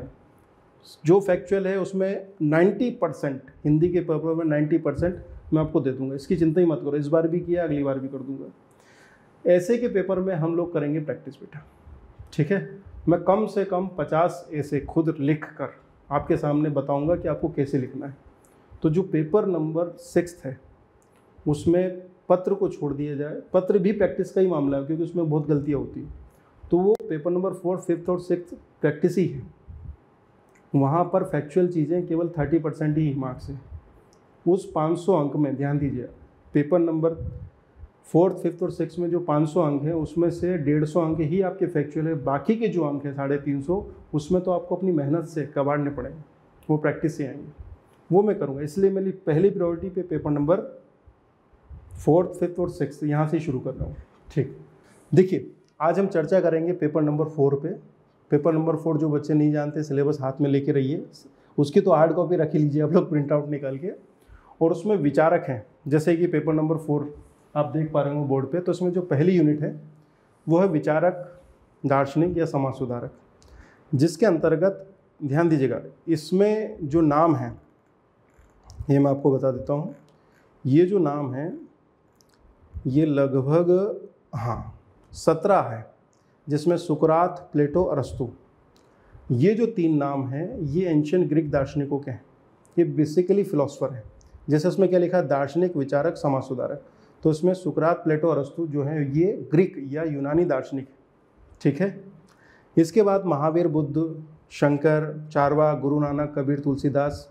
जो फैक्चुअल है उसमें 90%, हिंदी के पेपर में 90% मैं आपको दे दूँगा, इसकी चिंता ही मत करो। इस बार भी किया, अगली बार भी कर दूँगा। ऐसे के पेपर में हम लोग करेंगे प्रैक्टिस बेटा, ठीक है। मैं कम से कम 50 ऐसे खुद लिख कर आपके सामने बताऊँगा कि आपको कैसे लिखना है। तो जो पेपर नंबर 6 है उसमें पत्र को छोड़ दिया जाए, पत्र भी प्रैक्टिस का ही मामला है क्योंकि उसमें बहुत गलतियाँ होती हैं। तो वो पेपर नंबर 4, 5th और 6th प्रैक्टिस ही है, वहाँ पर फैक्चुअल चीज़ें केवल 30% ही मार्क्स है। उस 500 अंक में ध्यान दीजिए, पेपर नंबर 4th, 5th और 6th में जो 500 अंक हैं उसमें से 150 अंक ही आपके फैक्चुअल है। बाकी के जो अंक हैं 350, उसमें तो आपको अपनी मेहनत से कबाड़ने पड़ेंगे, वो प्रैक्टिस से आएंगे, वो मैं करूँगा। इसलिए मेरी पहली प्रायोरिटी पे पेपर नंबर 4th, 5th और 6th यहाँ से शुरू कर रहा हूँ, ठीक। देखिए आज हम चर्चा करेंगे पेपर नंबर 4 पे। पेपर नंबर 4 जो बच्चे नहीं जानते, सिलेबस हाथ में लेके रहिए, उसकी तो हार्ड कॉपी रख ही लीजिए आप लोग प्रिंट आउट निकाल के। और उसमें विचारक हैं, जैसे कि पेपर नंबर 4 आप देख पा रहे हो बोर्ड पे, तो इसमें जो पहली यूनिट है वो है विचारक, दार्शनिक या समाज सुधारक, जिसके अंतर्गत ध्यान दीजिएगा इसमें जो नाम है ये मैं आपको बता देता हूँ। ये जो नाम है ये लगभग 17 है, जिसमें सुकरात, प्लेटो, अरस्तु, ये जो 3 नाम हैं ये एंशिएंट ग्रीक दार्शनिकों के हैं। ये बेसिकली फिलोसफर है। जैसे उसमें क्या लिखा है, दार्शनिक, विचारक, समाज सुधारक। तो इसमें सुकरात, प्लेटो, अरस्तु जो है ये ग्रीक या यूनानी दार्शनिक, ठीक है। इसके बाद महावीर, बुद्ध, शंकर, चारवाक, गुरु नानक, कबीर, तुलसीदास,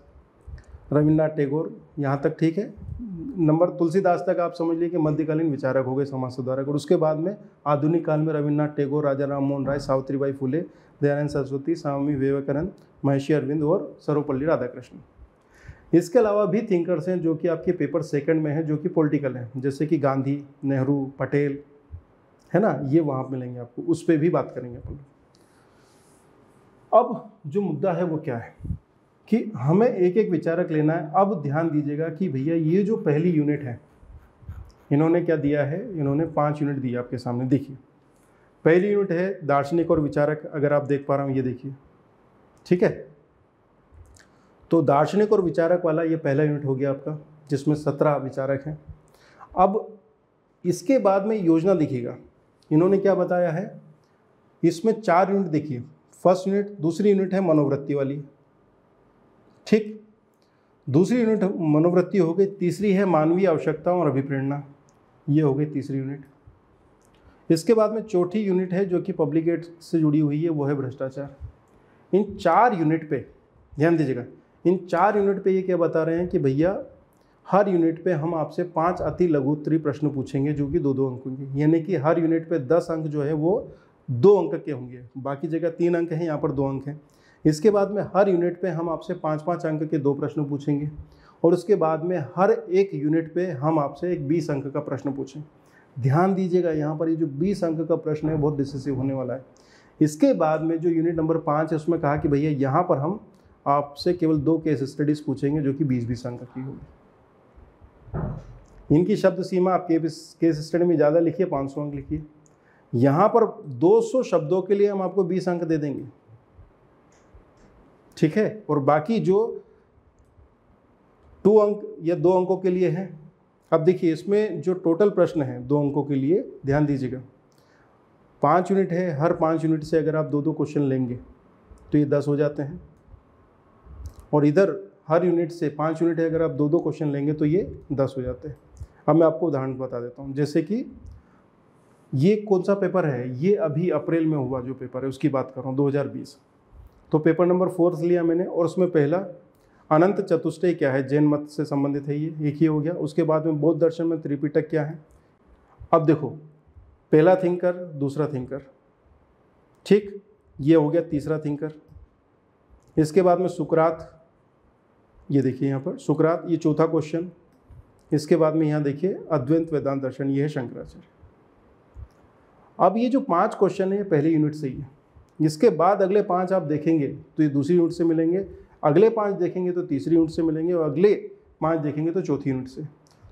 रविन्द्रनाथ टैगोर, यहाँ तक ठीक है। नंबर तुलसीदास तक आप समझ लीजिए कि मध्यकालीन विचारक हो गए, समाज सुधारक। और उसके बाद में आधुनिक काल में रविन्द्रनाथ टैगोर, राजा राम मोहन राय, सावित्रीबाई फुले, दयानंद सरस्वती, स्वामी विवेकानंद, महर्षि अरविंद और सर्वपल्ली राधाकृष्ण। इसके अलावा भी थिंकर्स हैं जो कि आपके पेपर सेकंड में हैं, जो कि पॉलिटिकल हैं, जैसे कि गांधी, नेहरू, पटेल, है ना, ये वहाँ मिलेंगे आपको, उस पर भी बात करेंगे अपन। अब जो मुद्दा है वो क्या है कि हमें एक एक विचारक लेना है। अब ध्यान दीजिएगा कि भैया ये जो पहली यूनिट है, इन्होंने क्या दिया है, इन्होंने 5 यूनिट दिया आपके सामने। देखिए पहली यूनिट है दार्शनिक और विचारक, अगर आप देख पा रहे हो ये देखिए, ठीक है। तो दार्शनिक और विचारक वाला ये पहला यूनिट हो गया आपका, जिसमें 17 विचारक हैं। अब इसके बाद में योजना देखिएगा, इन्होंने क्या बताया है, इसमें 4 यूनिट देखिए। फर्स्ट यूनिट, दूसरी यूनिट है मनोवृत्ति वाली, ठीक। दूसरी यूनिट मनोवृत्ति हो गई। तीसरी है मानवीय आवश्यकताओं और अभिप्रेरणा, ये हो गई तीसरी यूनिट। इसके बाद में चौथी यूनिट है जो कि पब्लिक एड से जुड़ी हुई है, वो है भ्रष्टाचार। इन 4 यूनिट पे ध्यान दीजिएगा, इन 4 यूनिट पे ये क्या बता रहे हैं कि भैया हर यूनिट पे हम आपसे 5 अति लघु उत्तरीय प्रश्न पूछेंगे जो कि 2-2 अंक होंगे, यानी कि हर यूनिट पे 10 अंक जो है वो 2 अंक के होंगे, बाकी जगह 3 अंक हैं, यहाँ पर 2 अंक हैं। इसके बाद में हर यूनिट पे हम आपसे 5-5 अंक के 2 प्रश्न पूछेंगे, और उसके बाद में हर एक यूनिट पे हम आपसे एक 20 अंक का प्रश्न पूछें। ध्यान दीजिएगा यहाँ पर ये जो 20 अंक का प्रश्न है बहुत डिसिसिव होने वाला है। इसके बाद में जो यूनिट नंबर 5 है उसमें कहा कि भैया यहाँ पर हम आपसे केवल 2 केस स्टडीज़ पूछेंगे जो कि 20-20 अंक की होगी। इनकी शब्द सीमा आप केस स्टडी में ज़्यादा लिखिए, 500 अंक लिखिए। यहाँ पर 200 शब्दों के लिए हम आपको 20 अंक दे देंगे, ठीक है। और बाकी जो 2 अंक या 2 अंकों के लिए है। अब देखिए इसमें जो टोटल प्रश्न है 2 अंकों के लिए, ध्यान दीजिएगा, 5 यूनिट है, हर 5 यूनिट से अगर आप 2-2 क्वेश्चन लेंगे तो ये 10 हो जाते हैं। और इधर हर यूनिट से 5 यूनिट है, अगर आप 2-2 क्वेश्चन लेंगे तो ये 10 हो जाते हैं। अब मैं आपको उदाहरण बता देता हूँ, जैसे कि ये कौन सा पेपर है, ये अभी अप्रैल में हुआ जो पेपर है उसकी बात कर रहा हूँ, 2020। तो पेपर नंबर 4 लिया मैंने, और उसमें पहला अनंत चतुष्टय क्या है, जैन मत से संबंधित है, ये एक ही हो गया। उसके बाद में बौद्ध दर्शन में त्रिपिटक क्या है। अब देखो पहला थिंकर, दूसरा थिंकर, ठीक, ये हो गया तीसरा थिंकर। इसके बाद में सुकरात, ये देखिए यहाँ पर सुकरात, ये चौथा क्वेश्चन। इसके बाद में यहाँ देखिए अद्वैत वेदांत दर्शन, ये है शंकराचार्य। अब ये जो 5 क्वेश्चन है ये पहले यूनिट से ही है। इसके बाद अगले 5 आप देखेंगे तो ये दूसरी यूनिट से मिलेंगे, अगले 5 देखेंगे तो तीसरी यूनिट से मिलेंगे, और अगले 5 देखेंगे तो चौथी यूनिट से।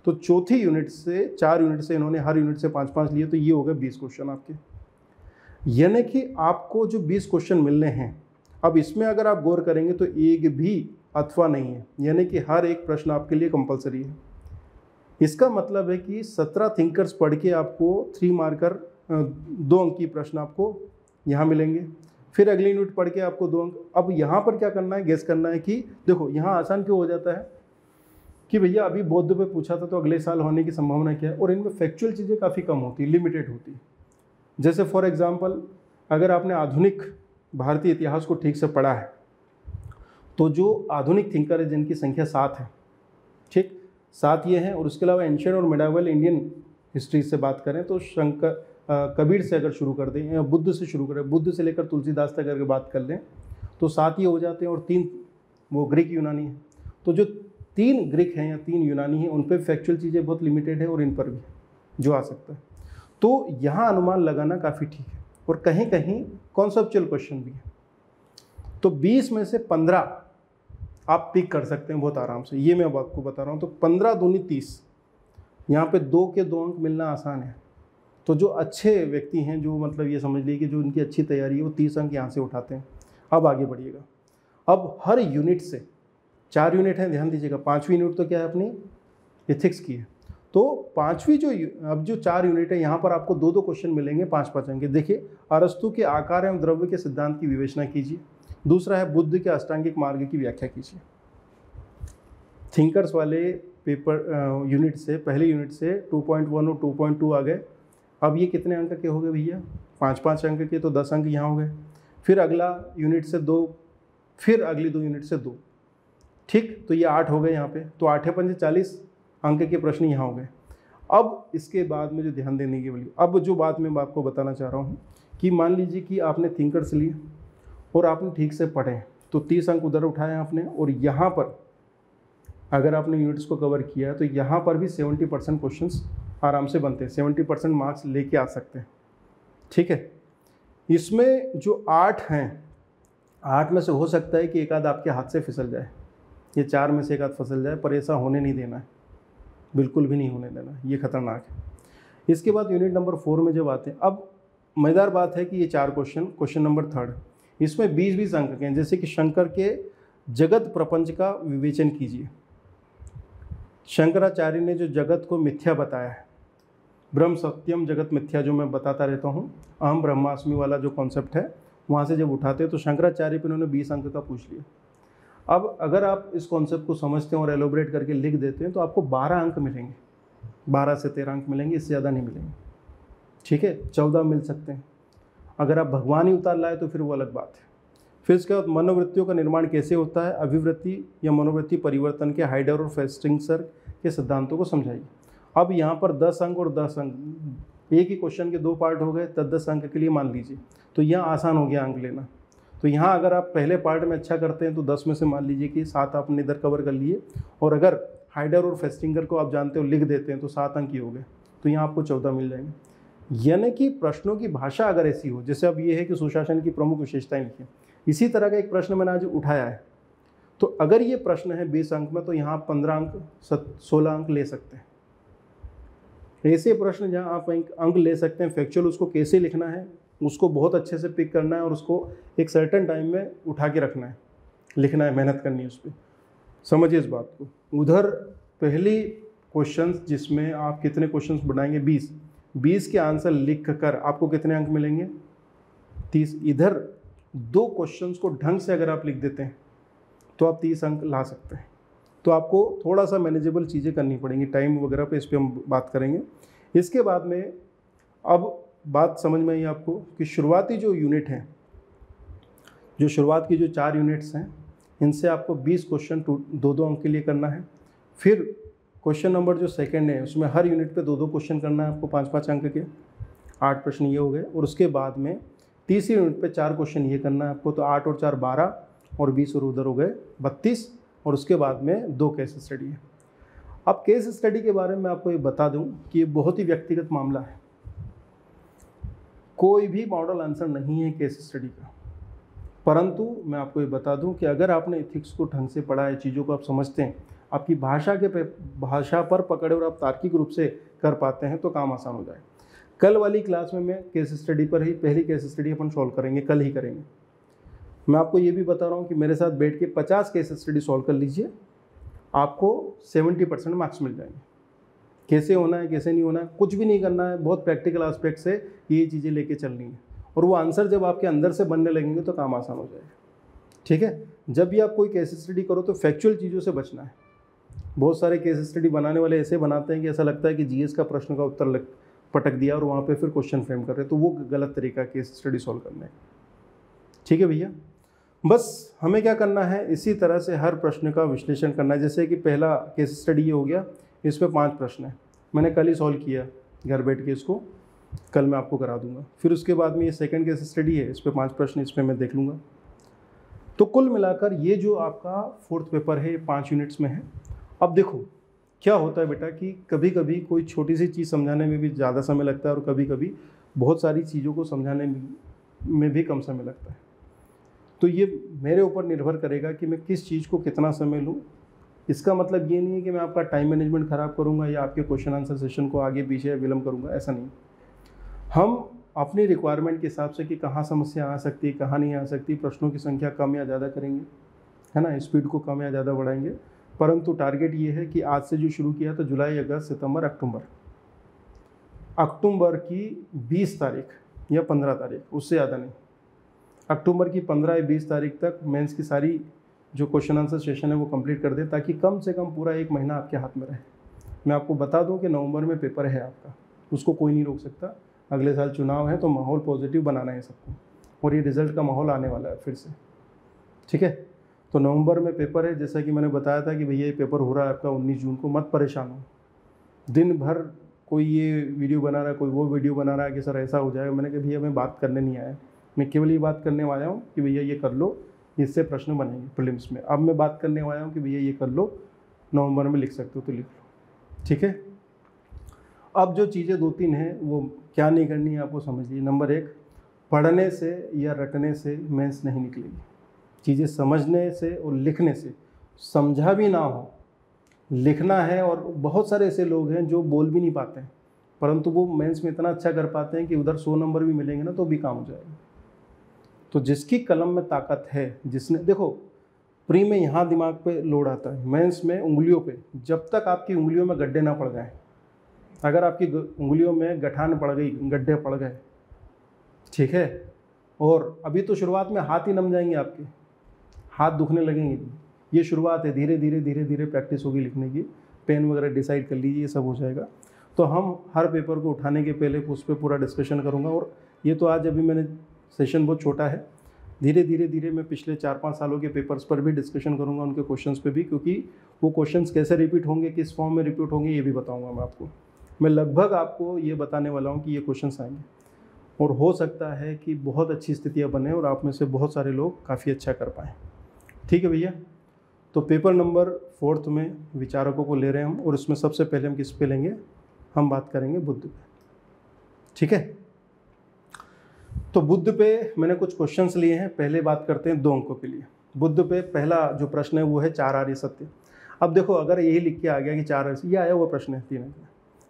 तो चौथी यूनिट से 4 यूनिट से इन्होंने हर यूनिट से 5-5 लिए, तो ये हो गए 20 क्वेश्चन आपके। यानी कि आपको जो 20 क्वेश्चन मिलने हैं, अब इसमें अगर आप गौर करेंगे तो एक भी अथवा नहीं है, यानी कि हर एक प्रश्न आपके लिए कंपलसरी है। इसका मतलब है कि 17 थिंकर्स पढ़ के आपको 3 मार्कर 2 अंक की प्रश्न आपको यहाँ मिलेंगे। फिर अगली यूनिट पढ़ के आपको 2 अंक। अब यहाँ पर क्या करना है, गेस करना है कि देखो यहाँ आसान क्यों हो जाता है कि भैया अभी बौद्ध पे पूछा था तो अगले साल होने की संभावना क्या है, और इनमें फैक्चुअल चीज़ें काफ़ी कम होती, लिमिटेड होती। जैसे फॉर एग्जांपल अगर आपने आधुनिक भारतीय इतिहास को ठीक से पढ़ा है तो जो आधुनिक थिंकर है जिनकी संख्या 7 है, ठीक, 7 ये हैं। और उसके अलावा एंशिएंट और मिडाइवल इंडियन हिस्ट्री से बात करें तो शंकर कबीर से अगर शुरू कर दें या बुद्ध से शुरू करें, बुद्ध से लेकर तुलसीदास तक अगर बात कर लें तो 7 ये हो जाते हैं, और 3 वो ग्रीक यूनानी है। तो जो 3 ग्रीक हैं या 3 यूनानी हैं उन पर फैक्चुअल चीज़ें बहुत लिमिटेड है, और इन पर भी जो आ सकता है। तो यहाँ अनुमान लगाना काफ़ी ठीक है, और कहीं कहीं कॉन्सेप्चुअल क्वेश्चन भी है। तो 20 में से 15 आप पिक कर सकते हैं बहुत आराम से, ये मैं आपको बता रहा हूँ। तो 15 दूनी 30, यहाँ पे 2 के 2 अंक मिलना आसान है। तो जो अच्छे व्यक्ति हैं, जो मतलब ये समझ लीजिए कि जो उनकी अच्छी तैयारी है, वो 30 अंक यहाँ से उठाते हैं। अब आगे बढ़िएगा। अब हर यूनिट से 4 यूनिट हैं, ध्यान दीजिएगा। 5वीं यूनिट तो क्या है अपनी एथिक्स की है। तो 5वीं अब जो 4 यूनिट है यहाँ पर आपको 2-2 क्वेश्चन मिलेंगे 5-5 अंक के। देखिए अरस्तु के आकार एवं द्रव्य के सिद्धांत की विवेचना कीजिए। दूसरा है बुद्ध के अष्टांगिक मार्ग की व्याख्या कीजिए। थिंकर्स वाले पेपर यूनिट से, पहले यूनिट से 2.1 और 2.2 आ गए। अब ये कितने अंक के हो गए भैया? 5-5 अंक के, तो 10 अंक यहाँ हो गए। फिर अगला यूनिट से 2, फिर अगली 2 यूनिट से 2, ठीक, तो ये 8 हो गए यहाँ पे। तो 8 पंजे 40 अंक के प्रश्न यहाँ हो गए। अब इसके बाद में जो ध्यान देने की वाली, अब जो बात मैं आपको बताना चाह रहा हूँ कि मान लीजिए कि आपने थिंकर्स लिए और आपने ठीक से पढ़े, तो 30 अंक उधर उठाए आपने, और यहाँ पर अगर आपने यूनिट्स को कवर किया तो यहाँ पर भी 70% क्वेश्चंस आराम से बनते हैं, 70% मार्क्स लेके आ सकते हैं, ठीक है। इसमें जो 8 हैं, 8 में से हो सकता है कि एक आध आपके हाथ से फिसल जाए, ये 4 में से एक आध फिसल जाए, पर ऐसा होने नहीं देना है, बिल्कुल भी नहीं होने देना, ये खतरनाक है। इसके बाद यूनिट नंबर 4 में जब आते हैं, अब मज़ेदार बात है कि ये 4 क्वेश्चन नंबर 3, इसमें 20-20 अंक के हैं। जैसे कि शंकर के जगत प्रपंच का विवेचन कीजिए। शंकराचार्य ने जो जगत को मिथ्या बताया है, ब्रह्म सत्यम जगत मिथ्या, जो मैं बताता रहता हूँ, अहम ब्रह्मास्मि वाला जो कॉन्सेप्ट है, वहाँ से जब उठाते हैं तो शंकराचार्य पे उन्होंने 20 अंक का पूछ लिया। अब अगर आप इस कॉन्सेप्ट को समझते हैं और एलोबरेट करके लिख देते हैं तो आपको 12 अंक मिलेंगे, 12 से 13 अंक मिलेंगे, इससे ज़्यादा नहीं मिलेंगे, ठीक है। 14 मिल सकते हैं। अगर आप भगवान ही उतार लाए तो फिर वो अलग बात है। फिर इसके बाद मनोवृत्तियों का निर्माण कैसे होता है, अभिवृत्ति या मनोवृत्ति परिवर्तन के हाइडर और फेस्टिंगसर के सिद्धांतों को समझाइए। अब यहाँ पर 10 अंक और 10 अंक, एक ही क्वेश्चन के 2 पार्ट हो गए, 10-10 अंक के लिए मान लीजिए, तो यहाँ आसान हो गया अंक लेना। तो यहाँ अगर आप पहले पार्ट में अच्छा करते हैं तो 10 में से मान लीजिए कि 7 आपने इधर कवर कर लिए, और अगर हाइडर और फेस्टिंगर को आप जानते हो, लिख देते हैं, तो 7 अंक ही हो गए, तो यहाँ आपको 14 मिल जाएंगे। यानी कि प्रश्नों की भाषा अगर ऐसी हो, जैसे अब ये है कि सुशासन की प्रमुख विशेषताएं लिखिए, इसी तरह का एक प्रश्न मैंने आज उठाया है, तो अगर ये प्रश्न है 20 अंक में, तो यहाँ 15 अंक 16 अंक ले सकते हैं। ऐसे प्रश्न जहाँ आप अंक ले सकते हैं, फैक्चुअल उसको कैसे लिखना है, उसको बहुत अच्छे से पिक करना है और उसको एक सर्टेन टाइम में उठा के रखना है, लिखना है, मेहनत करनी है उस पर। समझिए इस बात को। उधर पहली क्वेश्चंस जिसमें आप कितने क्वेश्चंस बनाएंगे, 20 के आंसर लिख कर आपको कितने अंक मिलेंगे, 30। इधर 2 क्वेश्चंस को ढंग से अगर आप लिख देते हैं तो आप 30 अंक ला सकते हैं। तो आपको थोड़ा सा मैनेजेबल चीज़ें करनी पड़ेंगी, टाइम वगैरह पे, इस पर हम बात करेंगे। इसके बाद में अब बात समझ में आई आपको कि शुरुआती जो यूनिट हैं, जो शुरुआत की जो 4 यूनिट्स हैं, इनसे आपको 20 क्वेश्चन 2-2 अंक के लिए करना है। फिर क्वेश्चन नंबर जो सेकंड है, उसमें हर यूनिट पे 2-2 क्वेश्चन करना है आपको, 5-5 अंक के, 8 प्रश्न ये हो गए। और उसके बाद में तीसरी यूनिट पे 4 क्वेश्चन ये करना है आपको, तो 8 और 4 12, और 20 और उधर हो गए 32, और उसके बाद में 2 केस स्टडी है। अब केस स्टडी के बारे में आपको ये बता दूं कि ये बहुत ही व्यक्तिगत मामला है, कोई भी मॉडल आंसर नहीं है केस स्टडी का। परंतु मैं आपको ये बता दूं कि अगर आपने एथिक्स को ढंग से पढ़ा है, चीज़ों को आप समझते हैं, आपकी भाषा पर पकड़े और आप तार्किक रूप से कर पाते हैं, तो काम आसान हो जाए। कल वाली क्लास में मैं केस स्टडी पर ही, पहली केस स्टडी अपन सॉल्व करेंगे, कल ही करेंगे। मैं आपको ये भी बता रहा हूँ कि मेरे साथ बैठ के 50 केस स्टडी सॉल्व कर लीजिए, आपको 70% मार्क्स मिल जाएंगे। कैसे होना है, कैसे नहीं होना है, कुछ भी नहीं करना है, बहुत प्रैक्टिकल एस्पेक्ट से ये चीज़ें लेके चलनी है, और वो आंसर जब आपके अंदर से बनने लगेंगे तो काम आसान हो जाएगा, ठीक है। जब भी आप कोई केस स्टडी करो तो फैक्चुअल चीज़ों से बचना है। बहुत सारे केस स्टडी बनाने वाले ऐसे बनाते हैं कि ऐसा लगता है कि जीएस का प्रश्न का उत्तर पटक दिया और वहाँ पे फिर क्वेश्चन फ्रेम कर रहे हैं, तो वो गलत तरीका केस स्टडी सॉल्व करने का, ठीक है भैया। बस हमें क्या करना है, इसी तरह से हर प्रश्न का विश्लेषण करना है। जैसे कि पहला केस स्टडी ये हो गया, इसमें 5 प्रश्न है, मैंने कल ही सॉल्व किया घर बैठ के, इसको कल मैं आपको करा दूंगा। फिर उसके बाद में ये सेकंड केस स्टडी है, इस पर 5 प्रश्न, इसमें मैं देख लूँगा। तो कुल मिलाकर ये जो आपका 4th पेपर है, 5 यूनिट्स में है। अब देखो क्या होता है बेटा कि कभी कभी कोई छोटी सी चीज़ समझाने में भी ज़्यादा समय लगता है, और कभी कभी बहुत सारी चीज़ों को समझाने में भी कम समय लगता है। तो ये मेरे ऊपर निर्भर करेगा कि मैं किस चीज़ को कितना समय लूँ। इसका मतलब ये नहीं है कि मैं आपका टाइम मैनेजमेंट ख़राब करूँगा या आपके क्वेश्चन आंसर सेशन को आगे पीछे विलम्ब करूँगा, ऐसा नहीं। हम अपनी रिक्वायरमेंट के हिसाब से कि कहाँ समस्या आ सकती है, कहाँ नहीं आ सकती, प्रश्नों की संख्या कम या ज़्यादा करेंगे, है ना, स्पीड को कम या ज़्यादा बढ़ाएंगे। परंतु टारगेट ये है कि आज से जो शुरू किया था, जुलाई, अगस्त, सितंबर, अक्टूबर की 20 तारीख या 15 तारीख, उससे ज़्यादा नहीं, अक्टूबर की 15 या 20 तारीख तक मेंस की सारी जो क्वेश्चन आंसर सेशन है वो कंप्लीट कर दें, ताकि कम से कम पूरा 1 महीना आपके हाथ में रहे। मैं आपको बता दूं कि नवंबर में पेपर है आपका, उसको कोई नहीं रोक सकता। अगले साल चुनाव है, तो माहौल पॉजिटिव बनाना है सबको, और ये रिज़ल्ट का माहौल आने वाला है फिर से, ठीक है। तो नवंबर में पेपर है, जैसा कि मैंने बताया था कि भैया ये पेपर हो रहा है आपका 19 जून को, मत परेशान हो। दिन भर कोई ये वीडियो बना रहा है, कोई वो वीडियो बना रहा है कि सर ऐसा हो जाएगा। मैंने कहा भैया मैं बात करने नहीं आया, मैं केवल ये बात करने आया हूँ कि भैया ये कर लो, इससे प्रश्न बनेंगे प्रीलिम्स में। अब मैं बात करने आया हूँ कि भैया ये कर लो, नवंबर में लिख सकते हो तो लिख लो, ठीक है। अब जो चीज़ें 2-3 हैं वो क्या नहीं करनी है आपको समझ लीजिए। नंबर 1, पढ़ने से या रटने से मेंस नहीं निकलेगी। चीज़ें समझने से और लिखने से, समझा भी ना हो, लिखना है। और बहुत सारे ऐसे लोग हैं जो बोल भी नहीं पाते हैं, परंतु वो मेंस में इतना अच्छा कर पाते हैं कि उधर 100 नंबर भी मिलेंगे ना तो भी काम हो जाएगा। तो जिसकी कलम में ताकत है, जिसने, देखो प्री में यहाँ दिमाग पे लोड आता है, मेंस में उंगलियों पे, जब तक आपकी उंगलियों में गड्ढे ना पड़ जाएं। अगर आपकी उंगलियों में गठान पड़ गई, गड्ढे पड़ गए, ठीक है, और अभी तो शुरुआत में हाथ ही नम जाएंगे, आपके हाथ दुखने लगेंगे। ये शुरुआत है, धीरे धीरे धीरे धीरे प्रैक्टिस होगी लिखने की। पेन वगैरह डिसाइड कर लीजिए, ये सब हो जाएगा। तो हम हर पेपर को उठाने के पहले उस पर पूरा डिस्कशन करूँगा। और ये तो आज अभी मैंने सेशन बहुत छोटा है, धीरे धीरे धीरे मैं पिछले 4-5 सालों के पेपर्स पर भी डिस्कशन करूँगा, उनके क्वेश्चंस पे भी, क्योंकि वो क्वेश्चंस कैसे रिपीट होंगे, किस फॉर्म में रिपीट होंगे, ये भी बताऊँगा मैं आपको। मैं लगभग आपको ये बताने वाला हूँ कि ये क्वेश्चंस आएंगे, और हो सकता है कि बहुत अच्छी स्थितियाँ बने और आप में से बहुत सारे लोग काफ़ी अच्छा कर पाएँ, ठीक है भैया। तो पेपर नंबर 4 में विचारकों को ले रहे हैं हम, और इसमें सबसे पहले हम किस पे लेंगे, हम बात करेंगे बुद्ध पे, ठीक है। तो बुद्ध पे मैंने कुछ क्वेश्चंस लिए हैं। पहले बात करते हैं 2 अंकों के लिए। बुद्ध पे पहला जो प्रश्न है वो है 4 आर्य सत्य। अब देखो, अगर यही लिख के आ गया कि 4 आर्य, ये आया हुआ प्रश्न है 3 अंक में,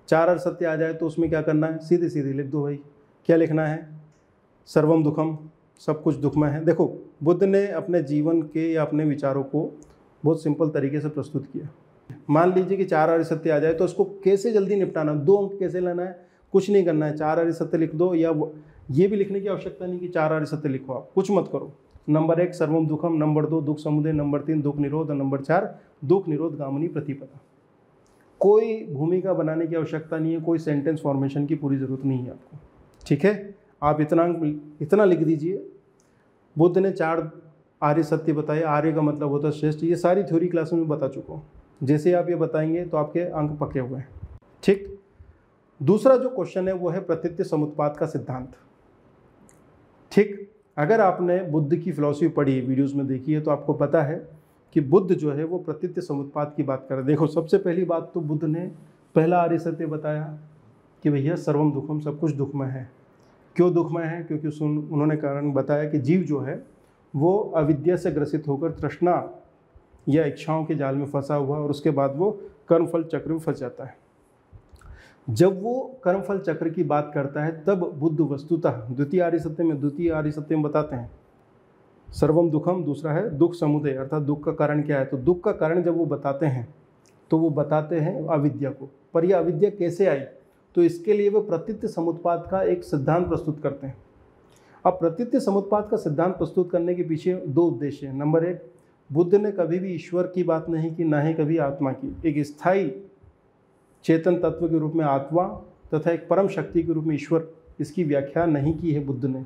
4 आर्य सत्य आ जाए तो उसमें क्या करना है, सीधे सीधे लिख दो भाई। क्या लिखना है, सर्वम दुखम, सब कुछ दुखमय है। देखो, बुद्ध ने अपने जीवन के या अपने विचारों को बहुत सिंपल तरीके से प्रस्तुत किया। मान लीजिए कि 4 आर्य सत्य आ जाए तो उसको कैसे जल्दी निपटाना, 2 अंक कैसे लेना है, कुछ नहीं करना है, 4 आर्य सत्य लिख दो। या ये भी लिखने की आवश्यकता नहीं कि 4 आर्य सत्य लिखो, आप कुछ मत करो। नंबर 1 सर्वम दुखम, नंबर 2 दुख समुदय, नंबर 3 दुख निरोध, और नंबर 4 दुख निरोध गामिनी प्रतिपदा। कोई भूमिका बनाने की आवश्यकता नहीं है, कोई सेंटेंस फॉर्मेशन की पूरी ज़रूरत नहीं है आपको, ठीक है। आप इतना लिख दीजिए। बुद्ध ने 4 आर्य सत्य बताए। आर्य का मतलब होता है श्रेष्ठ। ये सारी थ्योरी क्लास में बता चुका हूँ। जैसे आप ये बताएंगे तो आपके अंक पक्के हुए हैं, ठीक। दूसरा जो क्वेश्चन है वो है प्रतीत्य समुत्पाद का सिद्धांत, ठीक। अगर आपने बुद्ध की फिलॉसफी पढ़ी, वीडियोस में देखी है, तो आपको पता है कि बुद्ध जो है वो प्रतीत्य समुत्पाद की बात कर रहे हैं। देखो, सबसे पहली बात तो बुद्ध ने पहला आर्य सत्य बताया कि भैया सर्वम दुखम, सब कुछ दुखमय है। क्यों दुखमय है, क्योंकि उन्होंने कारण बताया कि जीव जो है वो अविद्या से ग्रसित होकर तृष्णा या इच्छाओं के जाल में फंसा हुआ, और उसके बाद वो कर्मफल चक्र में फंस जाता है। जब वो कर्मफल चक्र की बात करता है तब बुद्ध वस्तुतः द्वितीय आर्य सत्य में बताते हैं सर्वम दुखम, दूसरा है दुख समुदय, अर्थात दुख का कारण क्या है। तो दुख का कारण जब वो बताते हैं तो वो बताते हैं अविद्या को। पर यह अविद्या कैसे आई, तो इसके लिए वो प्रतीत्य समुत्पाद का एक सिद्धांत प्रस्तुत करते हैं। अब प्रतीत्य समुत्पाद का सिद्धांत प्रस्तुत करने के पीछे 2 उद्देश्य हैं। नंबर 1, बुद्ध ने कभी भी ईश्वर की बात नहीं की, ना ही कभी आत्मा की। एक स्थायी चेतन तत्व के रूप में आत्मा तथा एक परम शक्ति के रूप में ईश्वर, इसकी व्याख्या नहीं की है बुद्ध ने।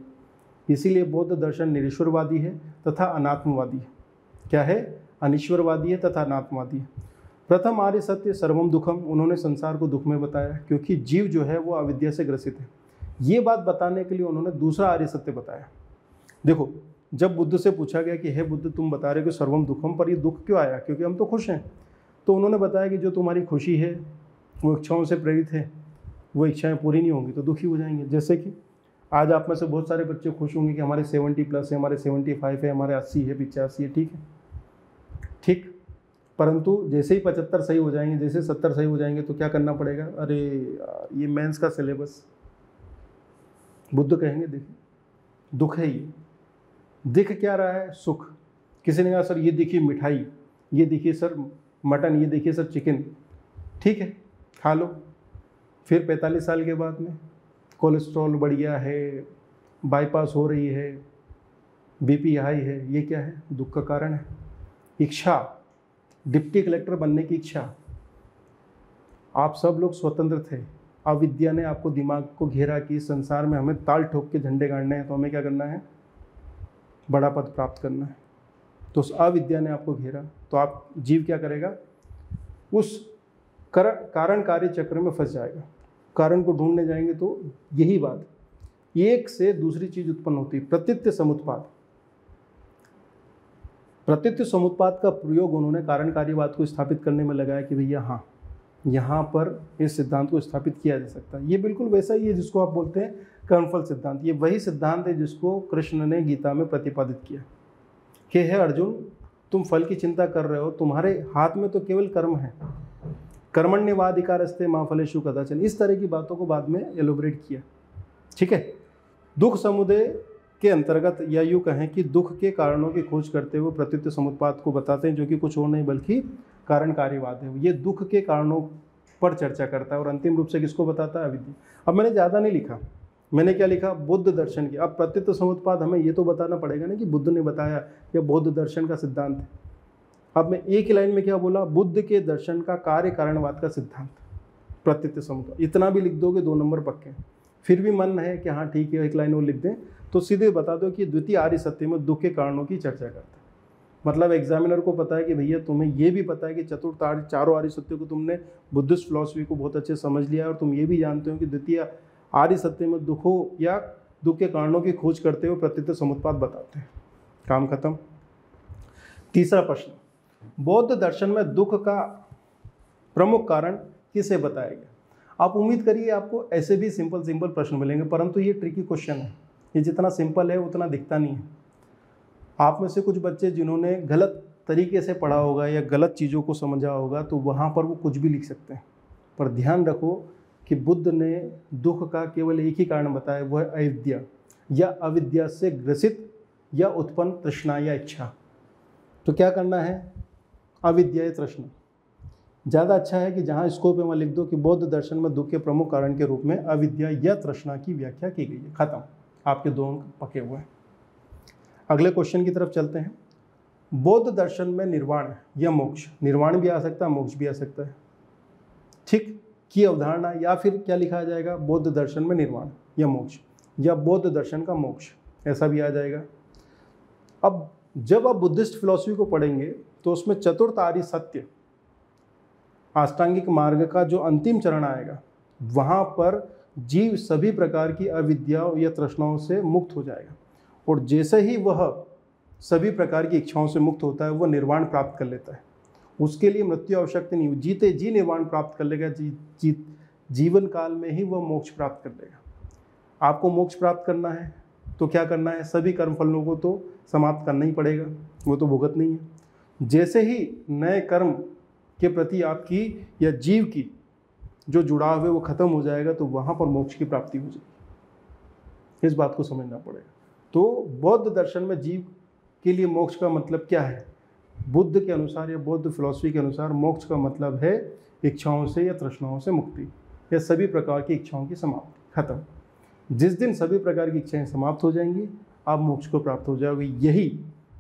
इसीलिए बौद्ध दर्शन निरीश्वरवादी है तथा अनात्मवादी है। क्या है, अनिश्वरवादी है तथा अनात्मवादी है। प्रथम आर्य सत्य सर्वम दुखम, उन्होंने संसार को दुख में बताया, क्योंकि जीव जो है वो अविद्या से ग्रसित है। ये बात बताने के लिए उन्होंने दूसरा आर्य सत्य बताया। देखो, जब बुद्ध से पूछा गया कि हे बुद्ध, तुम बता रहे हो कि सर्वम दुखम, पर ये दुख क्यों आया, क्योंकि हम तो खुश हैं। तो उन्होंने बताया कि जो तुम्हारी खुशी है वो इच्छाओं से प्रेरित है, वो इच्छाएं पूरी नहीं होंगी तो दुखी हो जाएंगे। जैसे कि आज आप में से बहुत सारे बच्चे खुश होंगे कि हमारे 70+ है, हमारे 75 है, हमारे 80 है, 85 है, ठीक है, ठीक। परंतु जैसे ही 75 सही हो जाएंगे, जैसे 70 सही हो जाएंगे तो क्या करना पड़ेगा, अरे यार ये मेंस का सिलेबस। बुद्ध कहेंगे देखिए दुख है, ये दिख क्या रहा है, सुख। किसी ने कहा सर ये देखिए मिठाई, ये देखिए सर मटन, ये देखिए सर चिकन, ठीक है खा लो। फिर 45 साल के बाद में कोलेस्ट्रॉल बढ़ गया है, बाईपास हो रही है, बीपी हाई है, ये क्या है, दुख का कारण है। इच्छा, डिप्टी कलेक्टर बनने की इच्छा, आप सब लोग स्वतंत्र थे। अविद्या ने आपको दिमाग को घेरा कि संसार में हमें ताल ठोक के झंडे गाड़ने हैं, तो हमें क्या करना है, बड़ा पद प्राप्त करना है। तो उस अविद्या ने आपको घेरा, तो आप जीव क्या करेगा, उस कारण कार्य चक्र में फंस जाएगा। कारण को ढूंढने जाएंगे तो यही बात, एक से दूसरी चीज उत्पन्न होती है, प्रतीत्य समुत्पाद। प्रतीत्य समुत्पाद का प्रयोग उन्होंने कारण कार्यवाद को स्थापित करने में लगाया कि भैया हाँ, यहाँ पर इस सिद्धांत को स्थापित किया जा सकता है। ये बिल्कुल वैसा ही है जिसको आप बोलते हैं कर्मफल सिद्धांत। ये वही सिद्धांत है जिसको कृष्ण ने गीता में प्रतिपादित किया कि हे अर्जुन, तुम फल की चिंता कर रहे हो, तुम्हारे हाथ में तो केवल कर्म है, कर्मण्येवाधिकारस्ते मा फलेषु कदाचन। इस तरह की बातों को बाद में एलोबरेट किया। ठीक है, दुख समुदय के अंतर्गत, या यूँ कहें कि दुख के कारणों की खोज करते हुए प्रतीत्य समुत्पाद को बताते हैं, जो कि कुछ और नहीं बल्कि कारण कार्यवाद है। ये दुख के कारणों पर चर्चा करता है और अंतिम रूप से किसको बताता है, अविद्या। अब मैंने ज़्यादा नहीं लिखा, मैंने क्या लिखा, बुद्ध दर्शन की। अब प्रतीत्य समुत्पाद हमें ये तो बताना पड़ेगा ना कि बुद्ध ने बताया, यह बौद्ध दर्शन का सिद्धांत है। अब मैं एक ही लाइन में क्या बोला, बुद्ध के दर्शन का कार्य कारणवाद का सिद्धांत, प्रतीत्य समुत्पाद। इतना भी लिख दोगे 2 नंबर पक्के। फिर भी मन है कि हाँ ठीक है, एक लाइन और लिख दें, तो सीधे बता दो कि द्वितीय आर्य सत्य में दुख के कारणों की चर्चा करता है। मतलब एग्जामिनर को पता है कि भैया तुम्हें ये भी पता है कि चतुर्थ आर्य, चारों आर्य सत्य को तुमने बुद्धिस्ट फिलॉसफी को बहुत अच्छे समझ लिया है, और तुम ये भी जानते हो कि द्वितीय आर्य सत्य में दुखों या दुख के कारणों की खोज करते हुए प्रतीत्य समुत्पाद बताते हैं। काम खत्म। तीसरा प्रश्न, बौद्ध दर्शन में दुख का प्रमुख कारण किसे बताया गया? आप उम्मीद करिए आपको ऐसे भी सिंपल प्रश्न मिलेंगे, परंतु ये ट्रिकी क्वेश्चन है। ये जितना सिंपल है उतना दिखता नहीं है। आप में से कुछ बच्चे जिन्होंने गलत तरीके से पढ़ा होगा या गलत चीज़ों को समझा होगा, तो वहाँ पर वो कुछ भी लिख सकते हैं। पर ध्यान रखो कि बुद्ध ने दुख का केवल एक ही कारण बताया, वो है अविद्या, या अविद्या से ग्रसित या उत्पन्न तृष्णा या इच्छा। तो क्या करना है, अविद्या या तृष्णा। ज़्यादा अच्छा है कि जहाँ स्कोप है वहाँ लिख दो कि बौद्ध दर्शन में दुख के प्रमुख कारण के रूप में अविद्या या तृष्णा की व्याख्या की गई है। खत्म, आपके 2 अंक पके हुए हैं। अगले क्वेश्चन की तरफ चलते हैं। बौद्ध दर्शन में निर्वाण या मोक्ष, निर्वाण भी आ सकता है, मोक्ष भी आ सकता है, ठीक, की अवधारणा, या फिर क्या लिखा जाएगा, बौद्ध दर्शन में निर्वाण या मोक्ष, या बौद्ध दर्शन का मोक्ष, ऐसा भी आ जाएगा। अब जब आप बुद्धिस्ट फिलॉसफी को पढ़ेंगे तो उसमें चतुर्थ आर्य सत्य, अष्टांगिक मार्ग का जो अंतिम चरण आएगा, वहाँ पर जीव सभी प्रकार की अविद्या या तृष्णाओं से मुक्त हो जाएगा, और जैसे ही वह सभी प्रकार की इच्छाओं से मुक्त होता है, वह निर्वाण प्राप्त कर लेता है। उसके लिए मृत्यु आवश्यकता नहीं, जीते जी निर्वाण प्राप्त कर लेगा। जीवन काल में ही वह मोक्ष प्राप्त कर लेगा। आपको मोक्ष प्राप्त करना है तो क्या करना है, सभी कर्म फलों को तो समाप्त करना ही पड़ेगा, वो तो भुगत नहीं है। जैसे ही नए कर्म के प्रति आपकी या जीव की जो जुड़ाव है वो खत्म हो जाएगा, तो वहाँ पर मोक्ष की प्राप्ति हो जाएगी। इस बात को समझना पड़ेगा। तो बौद्ध दर्शन में जीव के लिए मोक्ष का मतलब क्या है? बुद्ध के अनुसार या बौद्ध फिलॉसफी के अनुसार मोक्ष का मतलब है इच्छाओं से या तृष्णाओं से मुक्ति, या सभी प्रकार की इच्छाओं की समाप्ति, खत्म। जिस दिन सभी प्रकार की इच्छाएं समाप्त हो जाएंगी, आप मोक्ष को प्राप्त हो जाओगे। यही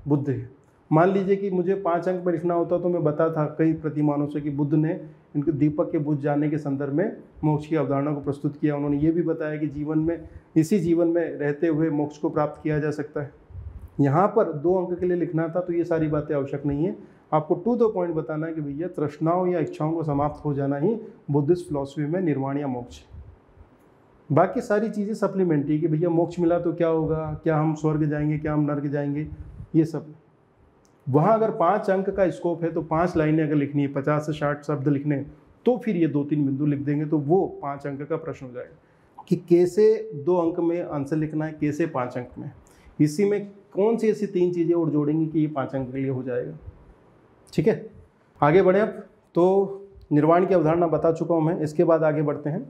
बुद्ध है। मान लीजिए कि मुझे 5 अंक पर लिखना होता तो मैं बता था कई प्रतिमानों से कि बुद्ध ने इनके दीपक के बुझ जाने के संदर्भ में मोक्ष की अवधारणा को प्रस्तुत किया। उन्होंने ये भी बताया कि जीवन में, इसी जीवन में रहते हुए मोक्ष को प्राप्त किया जा सकता है। यहाँ पर 2 अंक के लिए लिखना था तो ये सारी बातें आवश्यक नहीं है। आपको टू द पॉइंट बताना है कि भैया तृष्णाओं या इच्छाओं को समाप्त हो जाना ही बुद्धिस्ट फिलॉसफी में निर्वाण या मोक्ष। बाकी सारी चीज़ें सप्लीमेंट्री, कि भैया मोक्ष मिला तो क्या होगा, क्या हम स्वर्ग जाएंगे, क्या हम नर्क जाएंगे, ये सब। वहाँ अगर 5 अंक का स्कोप है तो 5 लाइनें अगर लिखनी है, 50 से 60 शब्द लिखने हैं, तो फिर ये 2-3 बिंदु लिख देंगे तो वो 5 अंक का प्रश्न हो जाएगा कि कैसे 2 अंक में आंसर लिखना है, कैसे 5 अंक में। इसी में कौन सी ऐसी 3 चीज़ें और जोड़ेंगी कि ये 5 अंक के लिए हो जाएगा। ठीक है, आगे बढ़े। अब तो निर्वाण की अवधारणा बता चुका हूँ मैं, इसके बाद आगे बढ़ते हैं।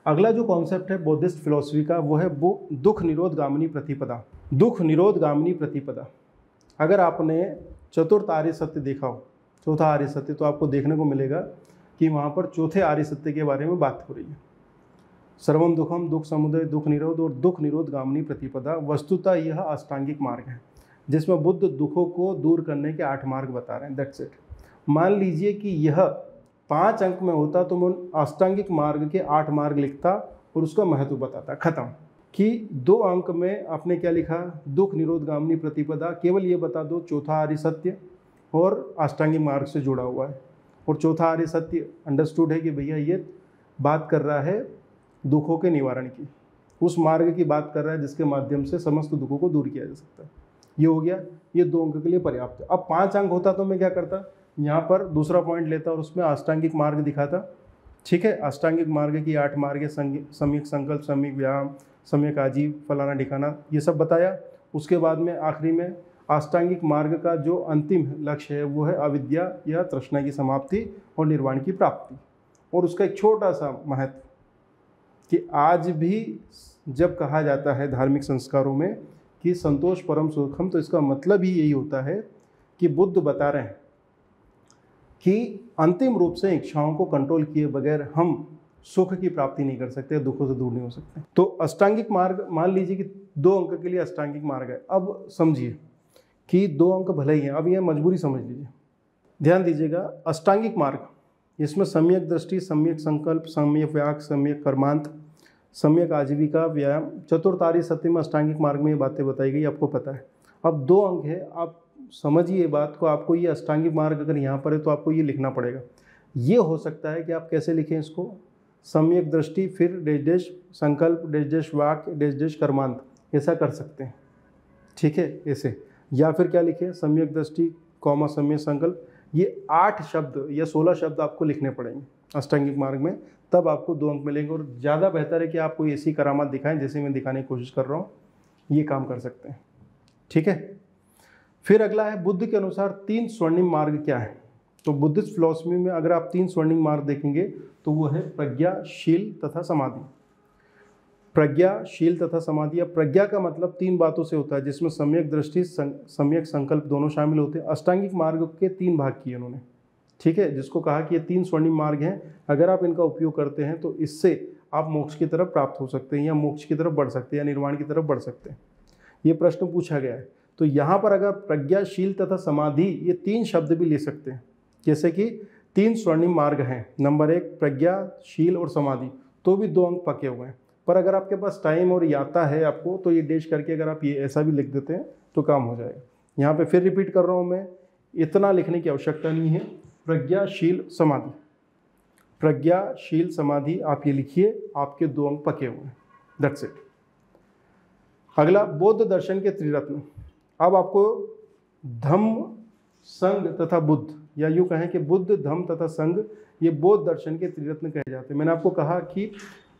अगला जो कॉन्सेप्ट है बौद्धिस्ट फिलॉसफी का, वो है दुख निरोधगामिनी प्रतिपदा। दुख निरोधगामिनी प्रतिपदा। अगर आपने चतुर्थ आर्य सत्य देखा हो, चौथा आर्य सत्य, तो आपको देखने को मिलेगा कि वहाँ पर चौथे आर्य सत्य के बारे में बात हो रही है। सर्वम दुखम, दुख समुदय, दुख निरोध और दुख निरोधगामिनी प्रतिपदा। वस्तुतः यह अष्टांगिक मार्ग है। जिसमें बुद्ध दुखों को दूर करने के 8 मार्ग बता रहे हैं। That's it. मान लीजिए कि यह 5 अंक में होता तो मैं उन अष्टांगिक मार्ग के 8 मार्ग लिखता और उसका महत्व बताता। खत्म। कि 2 अंक में आपने क्या लिखा, दुख निरोधगामिनी प्रतिपदा, केवल ये बता दो चौथा आर्य सत्य और अष्टांगिक मार्ग से जुड़ा हुआ है। और चौथा आर्य सत्य अंडरस्टूड है कि भैया ये बात कर रहा है दुखों के निवारण की, उस मार्ग की बात कर रहा है जिसके माध्यम से समस्त दुखों को दूर किया जा सकता है। ये हो गया, ये 2 अंक के लिए पर्याप्त है। अब 5 अंक होता तो मैं क्या करता, यहाँ पर दूसरा पॉइंट लेता और उसमें अष्टांगिक मार्ग दिखाता। ठीक है, अष्टांगिक मार्ग की 8 मार्ग है, सम्यक संकल्प, सम्यक व्यायाम, सम्यक आजीव, फलाना ठिकाना, ये सब बताया। उसके बाद में आखिरी में अष्टांगिक मार्ग का जो अंतिम लक्ष्य है वो है अविद्या या तृष्णा की समाप्ति और निर्वाण की प्राप्ति। और उसका एक छोटा सा महत्व कि आज भी जब कहा जाता है धार्मिक संस्कारों में कि संतोष परम सुखम, तो इसका मतलब ही यही होता है कि बुद्ध बता रहे हैं कि अंतिम रूप से इच्छाओं को कंट्रोल किए बगैर हम सुख की प्राप्ति नहीं कर सकते, दुखों से दूर नहीं हो सकते। तो अष्टांगिक मार्ग, मान लीजिए कि 2 अंक के लिए अष्टांगिक मार्ग है। अब समझिए कि 2 अंक भले ही हैं, अब यह मजबूरी समझ लीजिए, ध्यान दीजिएगा। अष्टांगिक मार्ग, इसमें सम्यक दृष्टि, सम्यक संकल्प, सम्यक व्याग, सम्यक कर्मांत, सम्यक आजीविका, व्यायाम, चतुर्थ आर्य सत्य में अष्टांगिक मार्ग में ये बातें बताई गई, आपको पता है। अब 2 अंक है, आप समझिए ये बात को। आपको ये अष्टांगिक मार्ग अगर यहाँ पर है तो आपको ये लिखना पड़ेगा। ये हो सकता है कि आप कैसे लिखें इसको, सम्यक दृष्टि, फिर डेश डेश संकल्प, डेश डेश वाक्य, डेश डेश कर्मांत, ऐसा कर सकते हैं। ठीक है, ऐसे। या फिर क्या लिखें, सम्यक दृष्टि कॉमा सम्यक संकल्प। ये 8 शब्द या 16 शब्द आपको लिखने पड़ेंगे अष्टांगिक मार्ग में, तब आपको 2 अंक मिलेंगे। और ज़्यादा बेहतर है कि आप कोई ऐसी करामात दिखाएं जैसे मैं दिखाने की कोशिश कर रहा हूँ, ये काम कर सकते हैं। ठीक है। फिर अगला है बुद्ध के अनुसार 3 स्वर्णिम मार्ग क्या है। तो बुद्धिस्ट फिलॉसफी में अगर आप 3 स्वर्णिम मार्ग देखेंगे तो वो है प्रज्ञा, शील तथा समाधि। प्रज्ञा, शील तथा समाधि। या प्रज्ञा का मतलब 3 बातों से होता है, जिसमें सम्यक दृष्टि, सम्यक संकल्प दोनों शामिल होते हैं। अष्टांगिक मार्ग के 3 भाग किए उन्होंने। ठीक है, जिसको कहा कि ये 3 स्वर्णिम मार्ग हैं, अगर आप इनका उपयोग करते हैं तो इससे आप मोक्ष की तरफ प्राप्त हो सकते हैं, या मोक्ष की तरफ बढ़ सकते हैं, या निर्वाण की तरफ बढ़ सकते हैं। ये प्रश्न पूछा गया है। तो यहाँ पर अगर प्रज्ञा, शील तथा समाधि, ये 3 शब्द भी ले सकते हैं, जैसे कि 3 स्वर्णिम मार्ग हैं। नंबर 1 प्रज्ञा, शील और समाधि, तो भी 2 अंक पके हुए हैं। पर अगर आपके पास टाइम और याता है आपको, तो ये डेश करके अगर आप ये ऐसा भी लिख देते हैं तो काम हो जाएगा। यहाँ पे फिर रिपीट कर रहा हूँ मैं, इतना लिखने की आवश्यकता नहीं है। प्रज्ञा, शील, समाधि, प्रज्ञा, शील, समाधि, आप ये लिखिए, आपके 2 अंक पके हुए हैं। That's it. अगला बौद्ध दर्शन के त्रिरत्न। अब आपको धम्म, संघ तथा बुद्ध, या यूँ कहें कि बुद्ध, धम्म तथा संघ, ये बौद्ध दर्शन के त्रिरत्न कहे जाते हैं। मैंने आपको कहा कि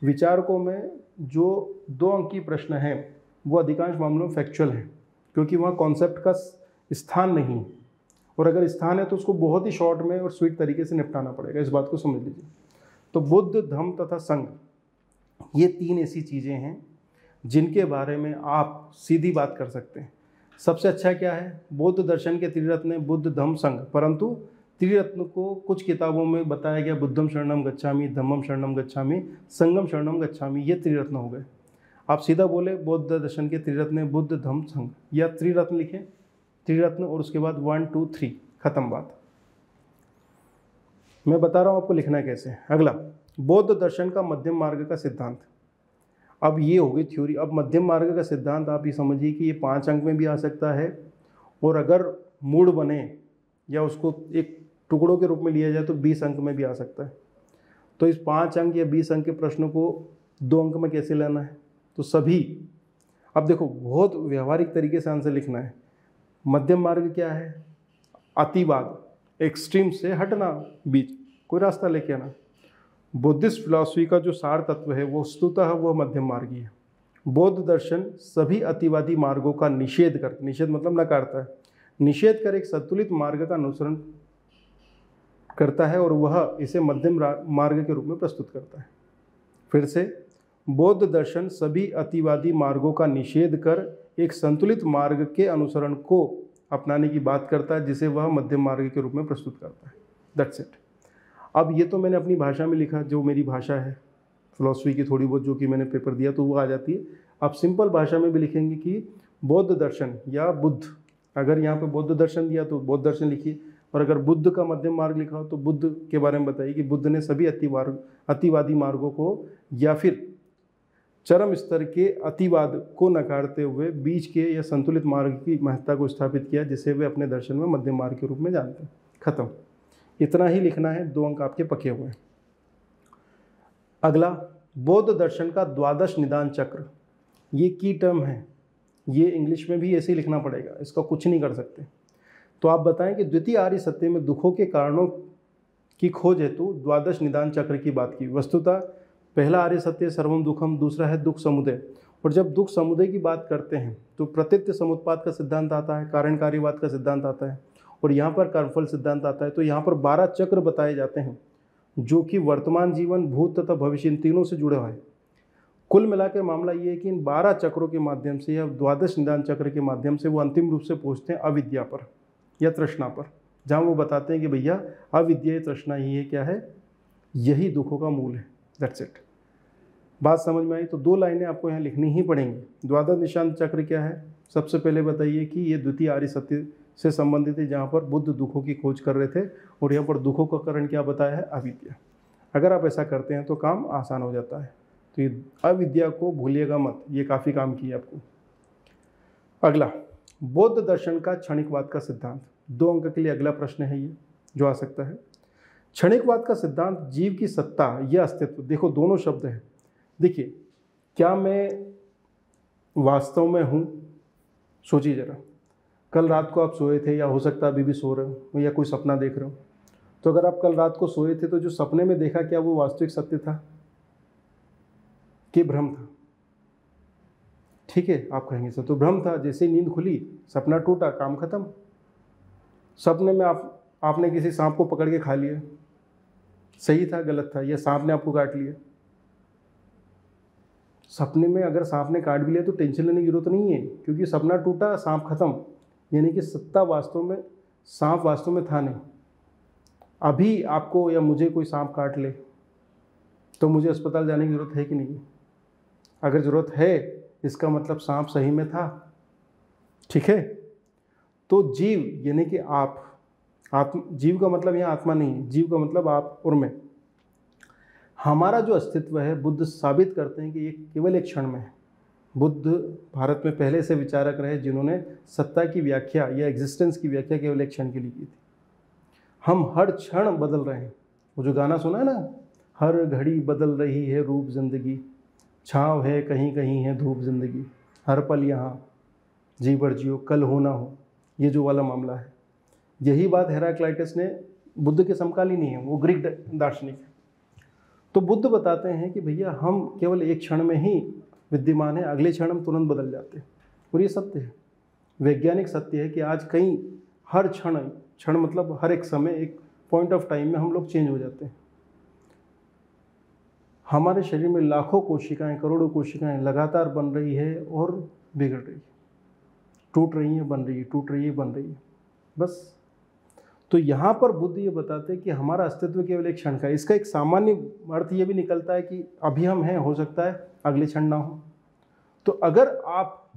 विचारकों में जो 2 अंकी प्रश्न हैं वो अधिकांश मामलों में फैक्चुअल है, क्योंकि वहाँ कॉन्सेप्ट का स्थान नहीं है, और अगर स्थान है तो उसको बहुत ही शॉर्ट में और स्वीट तरीके से निपटाना पड़ेगा। इस बात को समझ लीजिए। तो बुद्ध, धम्म तथा संघ, ये 3 ऐसी चीज़ें हैं जिनके बारे में आप सीधी बात कर सकते हैं। सबसे अच्छा क्या है, बौद्ध दर्शन के त्रिरत्न बुद्ध, धम्म, संघ। परंतु त्रिरत्न को कुछ किताबों में बताया गया बुद्धम शरणम गच्छामि, धम्मम शरणम गच्छामि, संघम शरणम गच्छामि, ये त्रिरत्न हो गए। आप सीधा बोले बौद्ध दर्शन के त्रिरत्न बुद्ध, धम्म, संघ, या त्रिरत्न लिखें, त्रिरत्न, और उसके बाद 1 2 3, खत्म बात। मैं बता रहा हूँ आपको लिखना कैसे। अगला, बौद्ध दर्शन का मध्यम मार्ग का सिद्धांत। अब ये हो गई थ्योरी। अब मध्यम मार्ग का सिद्धांत आप ये समझिए कि ये 5 अंक में भी आ सकता है, और अगर मूड बने या उसको एक टुकड़ों के रूप में लिया जाए तो 20 अंक में भी आ सकता है। तो इस 5 अंक या 20 अंक के प्रश्न को 2 अंक में कैसे लेना है, तो सभी, अब देखो बहुत व्यवहारिक तरीके से आंसर लिखना है। मध्यम मार्ग क्या है, अतिवाद, एक्सट्रीम से हटना, बीच कोई रास्ता लेके आना। बुद्धिस्ट फिलॉसफी का जो सार तत्व है वो वस्तुतः वह मध्यम मार्गी है। बौद्ध दर्शन सभी अतिवादी मार्गों का निषेध करता, निषेध मतलब नकारता है, निषेध कर एक संतुलित मार्ग का अनुसरण करता है, और वह इसे मध्यम मार्ग के रूप में प्रस्तुत करता है। फिर से, बौद्ध दर्शन सभी अतिवादी मार्गों का निषेध कर एक संतुलित मार्ग के अनुसरण को अपनाने की बात करता है, जिसे वह मध्यम मार्ग के रूप में प्रस्तुत करता है। That's it. अब ये तो मैंने अपनी भाषा में लिखा, जो मेरी भाषा है फिलॉसफी की थोड़ी बहुत, जो कि मैंने पेपर दिया तो वो आ जाती है। आप सिंपल भाषा में भी लिखेंगे कि बौद्ध दर्शन या बुद्ध अगर यहाँ पे बौद्ध दर्शन दिया तो बौद्ध दर्शन लिखिए, और अगर बुद्ध का मध्यम मार्ग लिखा हो तो बुद्ध के बारे में बताइए कि बुद्ध ने सभी अतिवादी मार्गों को या फिर चरम स्तर के अतिवाद को नकारते हुए बीच के या संतुलित मार्ग की महत्ता को स्थापित किया, जिसे वे अपने दर्शन में मध्यम मार्ग के रूप में जानते हैं। खत्म, इतना ही लिखना है, 2 अंक आपके पके हुए हैं। अगला, बौद्ध दर्शन का द्वादश निदान चक्र, ये की टर्म है, ये इंग्लिश में भी ऐसे ही लिखना पड़ेगा, इसका कुछ नहीं कर सकते। तो आप बताएं कि द्वितीय आर्य सत्य में दुखों के कारणों की खोज हेतु द्वादश निदान चक्र की बात की। वस्तुतः पहला आर्य सत्य सर्वम दुखम, दूसरा है दुख समुदय। और जब दुख समुदय की बात करते हैं तो प्रत्यक्ष समुत्पाद का सिद्धांत आता है, कारणकारीवाद का सिद्धांत आता है, और यहाँ पर कर्मफल सिद्धांत आता है। तो यहाँ पर 12 चक्र बताए जाते हैं जो कि वर्तमान जीवन, भूत तथा भविष्य, इन तीनों से जुड़े हुए हैं। कुल मिलाकर मामला ये है कि इन 12 चक्रों के माध्यम से या द्वादश निदान चक्र के माध्यम से वो अंतिम रूप से पहुँचते हैं अविद्या पर या तृष्णा पर, जहाँ वो बताते हैं कि भैया अविद्या तृष्णा ही है, क्या है, यही दुखों का मूल है। That's it. बात समझ में आई? तो 2 लाइनें आपको यहाँ लिखनी ही पड़ेंगी। द्वादश निदान चक्र क्या है? सबसे पहले बताइए कि ये द्वितीय आर्य सत्य से संबंधित है, जहाँ पर बुद्ध दुखों की खोज कर रहे थे, और यहाँ पर दुखों का कारण क्या बताया है? अविद्या। अगर आप ऐसा करते हैं तो काम आसान हो जाता है। तो ये अविद्या को भूलिएगा मत, ये काफ़ी काम किया आपको। अगला, बौद्ध दर्शन का क्षणिकवाद का सिद्धांत, 2 अंक के लिए अगला प्रश्न है ये जो आ सकता है। क्षणिकवाद का सिद्धांत जीव की सत्ता या अस्तित्व, देखो दोनों शब्द हैं। देखिए, क्या मैं वास्तव में हूँ? सोचिए जरा, कल रात को आप सोए थे, या हो सकता है अभी भी सो रहे हो, या कोई सपना देख रहे हो। तो अगर आप कल रात को सोए थे तो जो सपने में देखा, क्या वो वास्तविक सत्य था कि भ्रम था? ठीक है, आप कहेंगे सर तो भ्रम था, जैसे नींद खुली सपना टूटा, काम खत्म। सपने में आपने किसी सांप को पकड़ के खा लिया, सही था गलत था, या सांप ने आपको काट लिया? सपने में अगर सांप ने काट भी लिया तो टेंशन लेने की जरूरत नहीं है, क्योंकि सपना टूटा, सांप खत्म। यानी कि सत्ता वास्तव में, सांप वास्तव में था नहीं। अभी आपको या मुझे कोई सांप काट ले तो मुझे अस्पताल जाने की जरूरत है कि नहीं? अगर ज़रूरत है, इसका मतलब सांप सही में था। ठीक है, तो जीव यानी कि जीव का मतलब यहाँ आत्मा नहीं, जीव का मतलब आप और मैं। हमारा जो अस्तित्व है, बुद्ध साबित करते हैं कि ये केवल एक क्षण में है। बुद्ध भारत में पहले से विचारक रहे जिन्होंने सत्ता की व्याख्या या एग्जिस्टेंस की व्याख्या केवल एक क्षण के लिए की थी। हम हर क्षण बदल रहे हैं। वो जो गाना सुना है ना, हर घड़ी बदल रही है रूप जिंदगी, छाँव है कहीं कहीं है धूप जिंदगी, हर पल यहाँ जी भर जियो कल हो ना हो, ये जो वाला मामला है। यही बात हेराक्लाइटस ने, बुद्ध के समकालीन ही है, वो ग्रीक दार्शनिक है। तो बुद्ध बताते हैं कि भैया हम केवल एक क्षण में ही विद्यमान है, अगले क्षण हम तुरंत बदल जाते हैं। और ये सत्य है, वैज्ञानिक सत्य है कि आज कहीं हर क्षण मतलब हर एक समय, एक पॉइंट ऑफ टाइम में हम लोग चेंज हो जाते हैं। हमारे शरीर में लाखों कोशिकाएं, करोड़ों कोशिकाएं लगातार बन रही है और बिगड़ रही है, टूट रही है, बन रही है, टूट रही है, बन रही है, बस। तो यहाँ पर बुद्ध ये बताते हैं कि हमारा अस्तित्व केवल एक क्षण का है। इसका एक सामान्य अर्थ ये भी निकलता है कि अभी हम हैं, हो सकता है अगले क्षण ना हो। तो अगर आप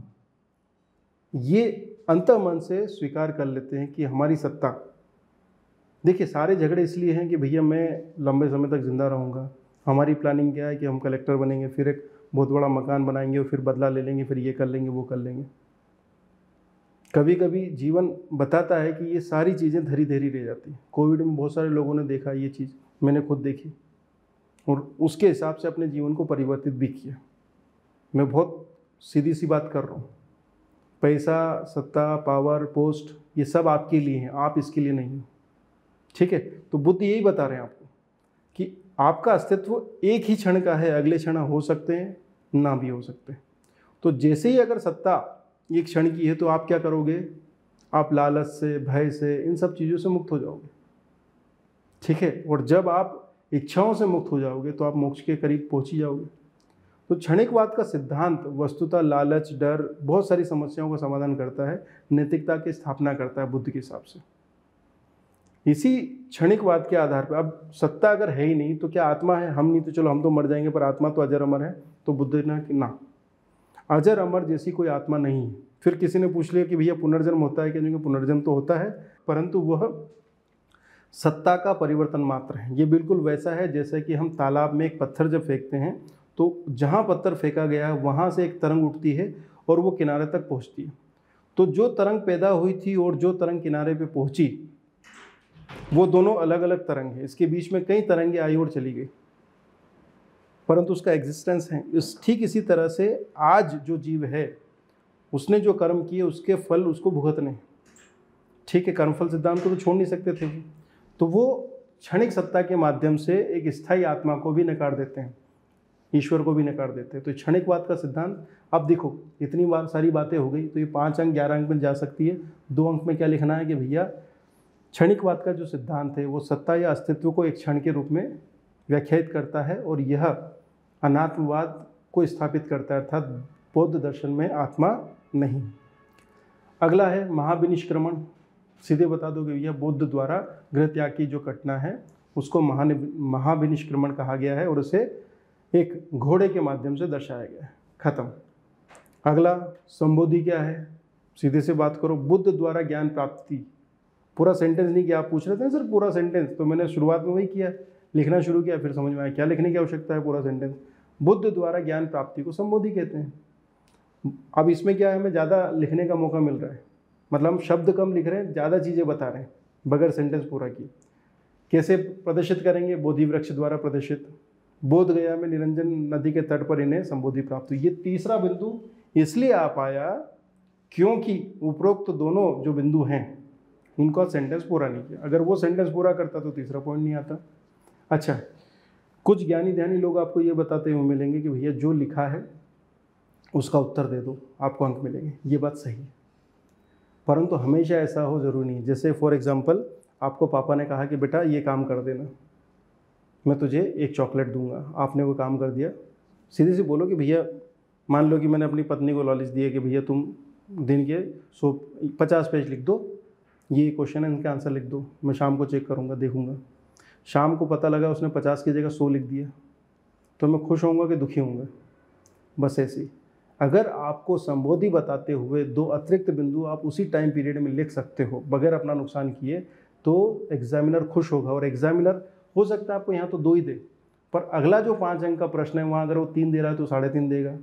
ये अंतर्मन से स्वीकार कर लेते हैं कि हमारी सत्ता, देखिए सारे झगड़े इसलिए हैं कि भैया मैं लंबे समय तक जिंदा रहूँगा, हमारी प्लानिंग क्या है कि हम कलेक्टर बनेंगे, फिर एक बहुत बड़ा मकान बनाएंगे, और फिर बदला ले लेंगे, फिर ये कर लेंगे, वो कर लेंगे। कभी कभी जीवन बताता है कि ये सारी चीज़ें धरी धरी रह जाती हैं। कोविड में बहुत सारे लोगों ने देखा ये चीज़, मैंने खुद देखी, और उसके हिसाब से अपने जीवन को परिवर्तित भी किया। मैं बहुत सीधी सी बात कर रहा हूँ, पैसा, सत्ता, पावर, पोस्ट, ये सब आपके लिए हैं, आप इसके लिए नहीं हो। ठीक है, तो बुद्ध यही बता रहे हैं आपको कि आपका अस्तित्व एक ही क्षण का है, अगले क्षण हो सकते हैं, ना भी हो सकते हैं। तो जैसे ही अगर सत्ता एक क्षण की है तो आप क्या करोगे? आप लालच से, भय से, इन सब चीज़ों से मुक्त हो जाओगे। ठीक है, और जब आप इच्छाओं से मुक्त हो जाओगे तो आप मोक्ष के करीब पहुंच ही जाओगे। तो क्षणिकवाद का सिद्धांत वस्तुतः लालच, डर, बहुत सारी समस्याओं का समाधान करता है, नैतिकता की स्थापना करता है बुद्ध के हिसाब से। इसी क्षणिकवाद के आधार पर, अब सत्ता अगर है ही नहीं तो क्या आत्मा है? हम नहीं तो चलो हम तो मर जाएंगे, पर आत्मा तो अजर अमर है। तो बुद्ध ने ना, अजर अमर जैसी कोई आत्मा नहीं है। फिर किसी ने पूछ लिया कि भैया पुनर्जन्म होता है क्या? क्योंकि पुनर्जन्म तो होता है, परंतु वह सत्ता का परिवर्तन मात्र है। ये बिल्कुल वैसा है जैसे कि हम तालाब में एक पत्थर जब फेंकते हैं तो जहाँ पत्थर फेंका गया है वहाँ से एक तरंग उठती है और वो किनारे तक पहुँचती है। तो जो तरंग पैदा हुई थी और जो तरंग किनारे पे पहुँची, वो दोनों अलग अलग तरंग हैं। इसके बीच में कई तरंगें आई और चली गई, परंतु उसका एग्जिस्टेंस है। ठीक इसी तरह से आज जो जीव है उसने जो कर्म किए उसके फल उसको भुगतने हैं। ठीक है, कर्मफल सिद्धांत को तो छोड़ नहीं सकते थे, तो वो क्षणिक सत्ता के माध्यम से एक स्थायी आत्मा को भी नकार देते हैं, ईश्वर को भी नकार देते हैं। तो क्षणिकवाद का सिद्धांत, अब देखो इतनी बार सारी बातें हो गई, तो ये 5 अंक 11 अंक में जा सकती है। 2 अंक में क्या लिखना है कि भैया क्षणिकवाद का जो सिद्धांत है वो सत्ता या अस्तित्व को एक क्षण के रूप में व्याख्यायित करता है और यह अनात्मवाद को स्थापित करता है, अर्थात बौद्ध दर्शन में आत्मा नहीं। अगला है महाविनिष्क्रमण। सीधे बता दोगे भैया बौद्ध द्वारा गृह त्याग की जो घटना है उसको महाविनिष्क्रमण कहा गया है और उसे एक घोड़े के माध्यम से दर्शाया गया है। खत्म। अगला संबोधि क्या है? सीधे से बात करो, बुद्ध द्वारा ज्ञान प्राप्ति। पूरा सेंटेंस नहीं किया, आप पूछ रहे थे ना सर पूरा सेंटेंस, तो मैंने शुरुआत में वही किया, लिखना शुरू किया, फिर समझ में आया क्या लिखने की आवश्यकता है पूरा सेंटेंस। बुद्ध द्वारा ज्ञान प्राप्ति को संबोधि कहते हैं। अब इसमें क्या है, हमें ज़्यादा लिखने का मौका मिल रहा है, मतलब हम शब्द कम लिख रहे हैं, ज़्यादा चीज़ें बता रहे हैं बगैर सेंटेंस पूरा किए। कैसे प्रदर्शित करेंगे? बोधि वृक्ष द्वारा प्रदर्शित। बोध गया में निरंजन नदी के तट पर इन्हें संबोधि प्राप्त हुई। ये तीसरा बिंदु इसलिए आ पाया क्योंकि उपरोक्त दोनों जो बिंदु हैं उनका सेंटेंस पूरा नहीं किया। अगर वो सेंटेंस पूरा करता तो तीसरा पॉइंट नहीं आता। अच्छा, कुछ ज्ञानी ध्यानी लोग आपको ये बताते हुए मिलेंगे कि भैया जो लिखा है उसका उत्तर दे दो, आपको अंक मिलेंगे। ये बात सही है, परंतु हमेशा ऐसा हो ज़रूरी नहीं। जैसे फॉर एग्जांपल आपको पापा ने कहा कि बेटा ये काम कर देना, मैं तुझे एक चॉकलेट दूंगा, आपने वो काम कर दिया। सीधे से बोलो कि भैया, मान लो कि मैंने अपनी पत्नी को नॉलेज दी है कि भैया तुम दिन के 50 पेज लिख दो, ये क्वेश्चन है, इनके आंसर लिख दो, मैं शाम को चेक करूँगा, देखूँगा। शाम को पता लगा उसने 50 की जगह 100 लिख दिया, तो मैं खुश होऊंगा कि दुखी होऊंगा? बस ऐसे ही अगर आपको संबोधि बताते हुए 2 अतिरिक्त बिंदु आप उसी टाइम पीरियड में लिख सकते हो बगैर अपना नुकसान किए, तो एग्जामिनर खुश होगा। और एग्जामिनर हो सकता है आपको यहाँ तो 2 ही दे, पर अगला जो 5 अंक का प्रश्न है वहाँ अगर वो 3 दे रहा है तो 3.5 देगा,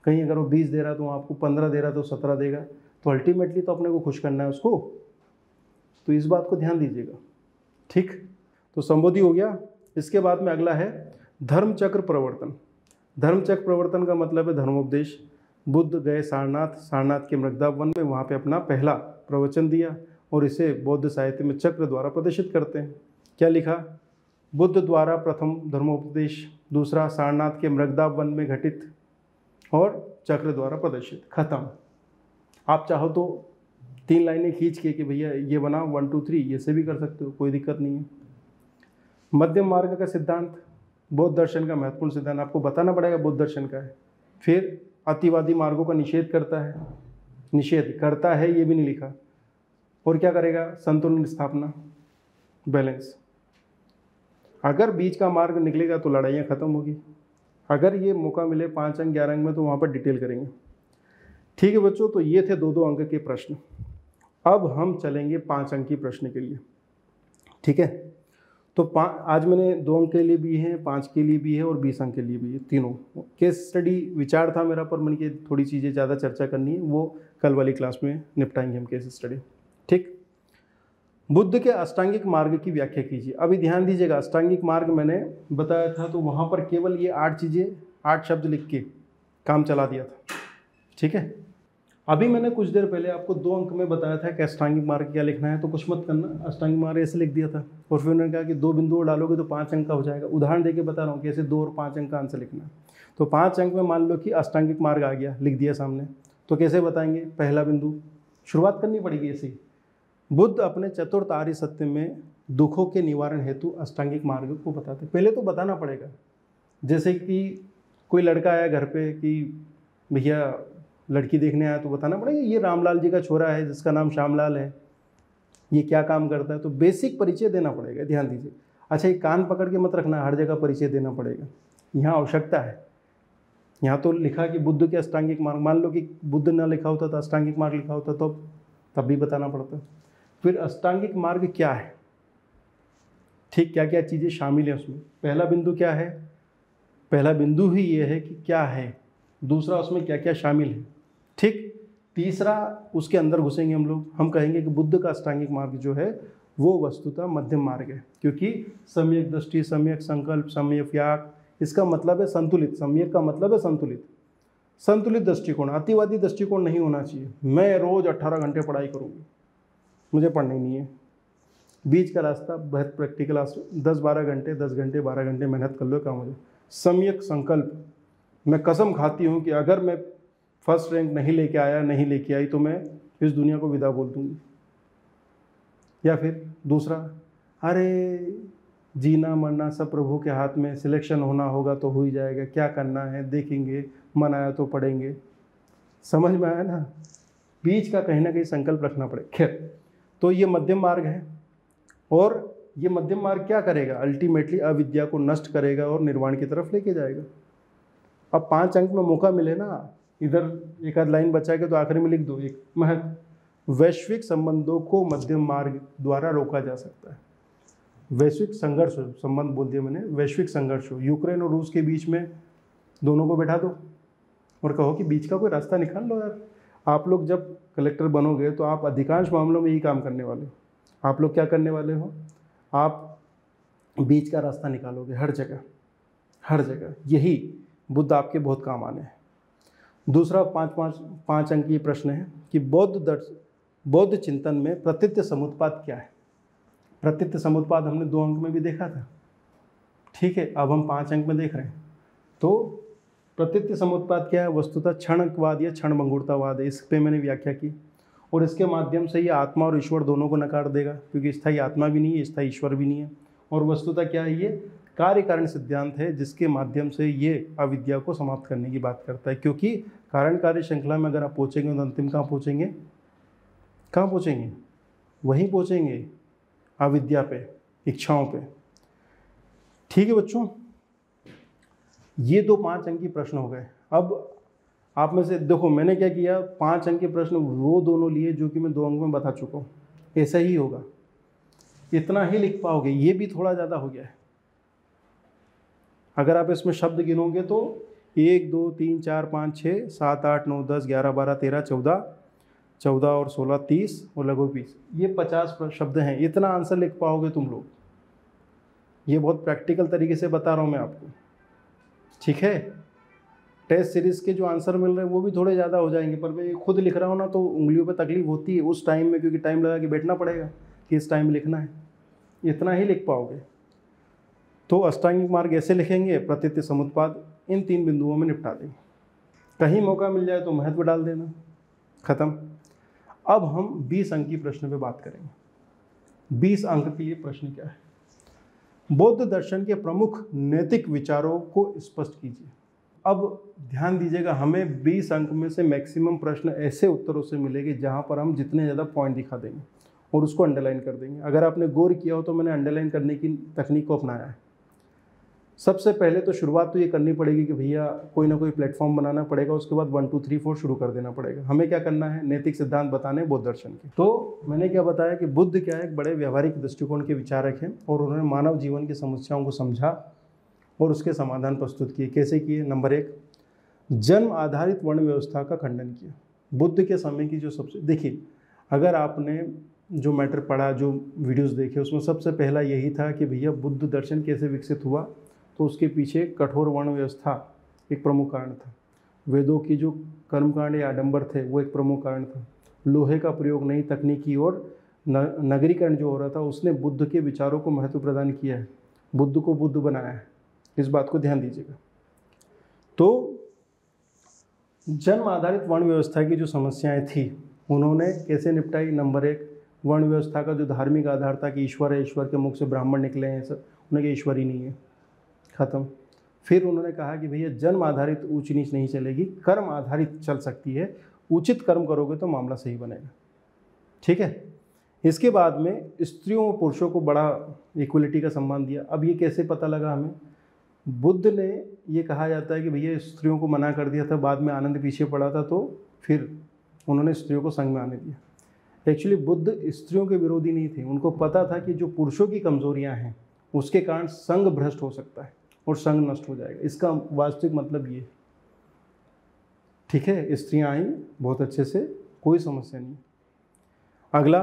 कहीं अगर वो 20 दे रहा है तो आपको 15 दे रहा है तो 17 देगा। तो अल्टीमेटली तो अपने को खुश करना है उसको, तो इस बात को ध्यान दीजिएगा। ठीक, तो संबोधि हो गया। इसके बाद में अगला है धर्मचक्र प्रवर्तन। धर्मचक्र प्रवर्तन का मतलब है धर्मोपदेश। बुद्ध गए सारनाथ, सारनाथ के मृगदा वन में, वहाँ पे अपना पहला प्रवचन दिया और इसे बौद्ध साहित्य में चक्र द्वारा प्रदर्शित करते हैं। क्या लिखा? बुद्ध द्वारा प्रथम धर्मोपदेश, दूसरा सारनाथ के मृगदा वन में घटित और चक्र द्वारा प्रदर्शित। खत्म। आप चाहो तो 3 लाइनें खींच के कि भैया ये बना 1 2 3, ये से भी कर सकते हो, कोई दिक्कत नहीं है। मध्यम मार्ग का सिद्धांत बौद्ध दर्शन का महत्वपूर्ण सिद्धांत, आपको बताना पड़ेगा बौद्ध दर्शन का है। फिर अतिवादी मार्गों का निषेध करता है, निषेध करता है ये भी नहीं लिखा। और क्या करेगा? संतुलन स्थापना, बैलेंस। अगर बीच का मार्ग निकलेगा तो लड़ाइयाँ खत्म होगी। अगर ये मौका मिले 5 अंक 11 अंक में तो वहाँ पर डिटेल करेंगे। ठीक है बच्चों, तो ये थे 2-2 अंक के प्रश्न। अब हम चलेंगे 5 अंक की प्रश्न के लिए। ठीक है, तो आज मैंने 2 अंक के लिए भी हैं, 5 के लिए भी है और 20 अंक के लिए भी है। तीनों केस स्टडी विचार था मेरा, पर मन की थोड़ी चीज़ें ज़्यादा चर्चा करनी है, वो कल वाली क्लास में निपटाएंगे हम केस स्टडी। ठीक, बुद्ध के अष्टांगिक मार्ग की व्याख्या कीजिए। अभी ध्यान दीजिएगा, अष्टांगिक मार्ग मैंने बताया था तो वहाँ पर केवल ये 8 चीज़ें, 8 शब्द लिख के काम चला दिया था। ठीक है, अभी मैंने कुछ देर पहले आपको 2 अंक में बताया था कि अष्टांगिक मार्ग क्या लिखना है, तो कुछ मत करना, अष्टांगिक मार्ग ऐसे लिख दिया था और फिर उन्होंने कहा कि 2 बिंदु डालोगे तो 5 अंक का हो जाएगा। उदाहरण देके बता रहा हूँ कैसे 2 और 5 अंक का आंसर लिखना है। तो 5 अंक में मान लो कि अष्टांगिक मार्ग आ गया, लिख दिया सामने, तो कैसे बताएंगे? पहला बिंदु शुरुआत करनी पड़ेगी ऐसे ही, बुद्ध अपने चतुर्थ आर्य सत्य में दुखों के निवारण हेतु अष्टांगिक मार्ग को बताते। पहले तो बताना पड़ेगा, जैसे कि कोई लड़का आया घर पे कि भैया लड़की देखने आया, तो बताना पड़ेगा ये रामलाल जी का छोरा है जिसका नाम श्यामलाल है, ये क्या काम करता है। तो बेसिक परिचय देना पड़ेगा, ध्यान दीजिए। अच्छा, ये कान पकड़ के मत रखना, हर जगह परिचय देना पड़ेगा, यहाँ आवश्यकता है। यहाँ तो लिखा कि बुद्ध के अष्टांगिक मार्ग, मान लो कि बुद्ध ना लिखा होता तो अष्टांगिक मार्ग लिखा होता तो तब भी बताना पड़ता। फिर अष्टांगिक मार्ग क्या है, ठीक, क्या क्या चीज़ें शामिल हैं उसमें। पहला बिंदु क्या है, पहला बिंदु ही ये है कि क्या है, दूसरा उसमें क्या क्या शामिल है, ठीक। तीसरा उसके अंदर घुसेंगे हम लोग, हम कहेंगे कि बुद्ध का अष्टांगिक मार्ग जो है वो वस्तुतः मध्यम मार्ग है, क्योंकि सम्यक दृष्टि, सम्यक संकल्प, सम्यक व्याक, इसका मतलब है संतुलित, सम्यक का मतलब है संतुलित, संतुलित दृष्टिकोण, अतिवादी दृष्टिकोण नहीं होना चाहिए। मैं रोज़ 18 घंटे पढ़ाई करूँगी, मुझे पढ़नी नहीं है। बीच का रास्ता बहुत प्रैक्टिकल, 10-12 घंटे, 10 घंटे 12 घंटे मेहनत कर लो, काम हो जाए। सम्यक संकल्प, मैं कसम खाती हूँ कि अगर मैं फर्स्ट रैंक नहीं लेके आया, नहीं लेके आई, तो मैं इस दुनिया को विदा बोल दूँगी। या फिर दूसरा, अरे जीना मरना सब प्रभु के हाथ में, सिलेक्शन होना होगा तो हो ही जाएगा, क्या करना है देखेंगे, मन आया तो पढ़ेंगे। समझ में आया ना, बीच का कहीं ना कहीं संकल्प रखना पड़े। खैर, तो ये मध्यम मार्ग है, और ये मध्यम मार्ग क्या करेगा, अल्टीमेटली अविद्या को नष्ट करेगा और निर्वाण की तरफ लेके जाएगा। अब 5 अंक में मौका मिले ना, इधर एक आध लाइन बचा के तो आखिरी में लिख दो एक महत्व, वैश्विक संबंधों को मध्यम मार्ग द्वारा रोका जा सकता है। वैश्विक संघर्ष हो, संबंध बोल दिया मैंने, वैश्विक संघर्ष हो, यूक्रेन और रूस के बीच में दोनों को बैठा दो और कहो कि बीच का कोई रास्ता निकाल लो यार। आप लोग जब कलेक्टर बनोगे तो आप अधिकांश मामलों में यही काम करने वाले हो। आप लोग क्या करने वाले हो, आप बीच का रास्ता निकालोगे हर जगह, हर जगह। यही बुद्ध आपके बहुत काम आने हैं। दूसरा 5 अंकीय प्रश्न है कि बौद्ध चिंतन में प्रतीत्य समुत्पाद क्या है। प्रतीत्य समुत्पाद हमने 2 अंक में भी देखा था, ठीक है, अब हम 5 अंक में देख रहे हैं। तो प्रतीत्य समुत्पाद क्या है, वस्तुतः क्षणकवाद या क्षणभंगुरतावाद है। इस पर मैंने व्याख्या की, और इसके माध्यम से ये आत्मा और ईश्वर दोनों को नकार देगा, क्योंकि स्थायी आत्मा भी नहीं है, स्थायी ईश्वर भी नहीं है। और वस्तुतः क्या है, ये कार्य कारण सिद्धांत है, जिसके माध्यम से ये अविद्या को समाप्त करने की बात करता है। क्योंकि कारण कार्य श्रृंखला में अगर आप पहुँचेंगे तो अंतिम कहाँ पहुँचेंगे, कहाँ पहुँचेंगे, वहीं पहुँचेंगे, अविद्या पे, इच्छाओं पे। ठीक है बच्चों, ये 2 5 अंकीय प्रश्न हो गए। अब आप में से देखो, मैंने क्या किया, 5 अंक के प्रश्न वो दोनों लिए जो कि मैं 2 अंक में बता चुका हूँ। ऐसा ही होगा, इतना ही लिख पाओगे, ये भी थोड़ा ज़्यादा हो गया है। अगर आप इसमें शब्द गिनोगे तो 1 2 3 4 5 6 7 8 9 10 11 12 13 14 और 16 30 और लगभग 20, ये 50 शब्द हैं। इतना आंसर लिख पाओगे तुम लोग। ये बहुत प्रैक्टिकल तरीके से बता रहा हूँ मैं आपको, ठीक है। टेस्ट सीरीज़ के जो आंसर मिल रहे हैं वो भी थोड़े ज़्यादा हो जाएंगे, पर मैं खुद लिख रहा हूँ ना, तो उंगलियों पे तकलीफ होती है उस टाइम में, क्योंकि टाइम लगा के बैठना पड़ेगा कि इस टाइम में लिखना है। इतना ही लिख पाओगे। तो अष्टांगिक मार्ग ऐसे लिखेंगे, प्रतीत्य समुत्पाद इन 3 बिंदुओं में निपटा देंगे। कहीं मौका मिल जाए तो महत्व डाल देना, ख़त्म। अब हम 20 अंक की प्रश्न पे बात करेंगे। 20 अंक के लिए प्रश्न क्या है, बौद्ध दर्शन के प्रमुख नैतिक विचारों को स्पष्ट कीजिए। अब ध्यान दीजिएगा, हमें 20 अंक में से मैक्सिमम प्रश्न ऐसे उत्तरों से मिलेंगे जहां पर हम जितने ज़्यादा पॉइंट दिखा देंगे और उसको अंडरलाइन कर देंगे। अगर आपने गौर किया हो तो मैंने अंडरलाइन करने की तकनीक को अपनाया है। सबसे पहले तो शुरुआत तो ये करनी पड़ेगी कि भैया कोई ना कोई प्लेटफॉर्म बनाना पड़ेगा, उसके बाद 1 2 3 4 शुरू कर देना पड़ेगा। हमें क्या करना है, नैतिक सिद्धांत बताने बौद्ध दर्शन के। तो मैंने क्या बताया कि बुद्ध क्या है, एक बड़े व्यवहारिक दृष्टिकोण के विचारक हैं, और उन्होंने मानव जीवन की समस्याओं को समझा और उसके समाधान प्रस्तुत किए। कैसे किए, नंबर 1, जन्म आधारित वर्ण व्यवस्था का खंडन किया। बुद्ध के समय की जो सबसे, देखिए अगर आपने जो मैटर पढ़ा, जो वीडियोस देखे, उसमें सबसे पहला यही था कि भैया बुद्ध दर्शन कैसे विकसित हुआ, तो उसके पीछे कठोर वर्ण व्यवस्था एक प्रमुख कारण था। वेदों की जो कर्मकांड या आडंबर थे वो एक प्रमुख कारण था। लोहे का प्रयोग, नई तकनीकी और नगरीकरण जो हो रहा था, उसने बुद्ध के विचारों को महत्व प्रदान किया है, बुद्ध को बुद्ध बनाया है। इस बात को ध्यान दीजिएगा। तो जन्म आधारित वर्ण व्यवस्था की जो समस्याएं थी उन्होंने कैसे निपटाई। नंबर 1, वर्ण व्यवस्था का जो धार्मिक आधार था कि ईश्वर है, ईश्वर के मुख से ब्राह्मण निकले हैं, सब उन्हें ईश्वर ही नहीं है, ख़त्म। फिर उन्होंने कहा कि भैया जन्म आधारित ऊंच नीच नहीं चलेगी, कर्म आधारित चल सकती है, उचित कर्म करोगे तो मामला सही बनेगा, ठीक है। इसके बाद में स्त्रियों और पुरुषों को बड़ा इक्वलिटी का सम्मान दिया। अब ये कैसे पता लगा हमें, बुद्ध ने ये कहा जाता है कि भैया स्त्रियों को मना कर दिया था, बाद में आनंद पीछे पड़ा था तो फिर उन्होंने स्त्रियों को संग में आने दिया। एक्चुअली बुद्ध स्त्रियों के विरोधी नहीं थे, उनको पता था कि जो पुरुषों की कमजोरियां हैं उसके कारण संग भ्रष्ट हो सकता है और संग नष्ट हो जाएगा। इसका वास्तविक मतलब ये, ठीक है। स्त्रियां आई बहुत अच्छे से, कोई समस्या नहीं। अगला,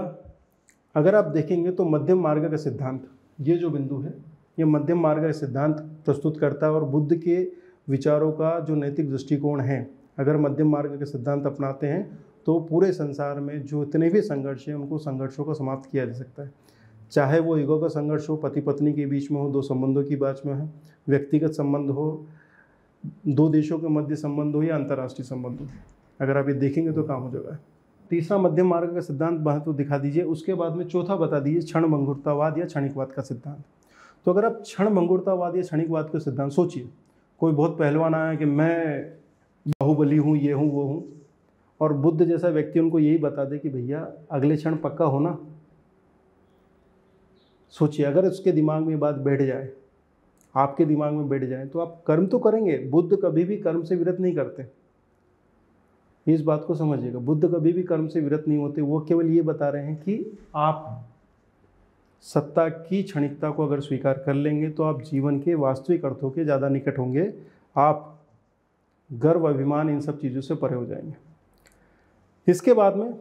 अगर आप देखेंगे तो मध्यम मार्ग का सिद्धांत, ये जो बिंदु है ये मध्यम मार्ग का सिद्धांत प्रस्तुत करता है और बुद्ध के विचारों का जो नैतिक दृष्टिकोण है, अगर मध्यम मार्ग के सिद्धांत अपनाते हैं तो पूरे संसार में जो इतने भी संघर्ष हैं उनको संघर्षों को समाप्त किया जा सकता है। चाहे वो ईगो का संघर्ष हो, पति पत्नी के बीच में हो, दो संबंधों की बीच में हो, व्यक्तिगत संबंध हो, दो देशों के मध्य संबंध हो या अंतर्राष्ट्रीय संबंध हो, अगर आप ये देखेंगे तो काम हो जाएगा। तीसरा मध्यम मार्ग का सिद्धांत महत्व दिखा दीजिए। उसके बाद में चौथा बता दीजिए क्षण भंगुरतावाद या क्षणिकवाद का सिद्धांत। तो अगर आप क्षण भंगुरतावाद या क्षणिकवाद का सिद्धांत सोचिए, कोई बहुत पहलवान आया कि मैं बाहुबली हूँ, ये हूँ, वो हूँ, और बुद्ध जैसा व्यक्ति उनको यही बता दे कि भैया अगले क्षण पक्का होना। सोचिए अगर उसके दिमाग में बात बैठ जाए, आपके दिमाग में बैठ जाए, तो आप कर्म तो करेंगे। बुद्ध कभी भी कर्म से विरत नहीं करते, इस बात को समझिएगा। बुद्ध कभी भी कर्म से विरत नहीं होते। वो केवल ये बता रहे हैं कि आप सत्ता की क्षणिकता को अगर स्वीकार कर लेंगे तो आप जीवन के वास्तविक अर्थों के ज़्यादा निकट होंगे, आप गर्व अभिमान इन सब चीज़ों से परे हो जाएंगे। इसके बाद में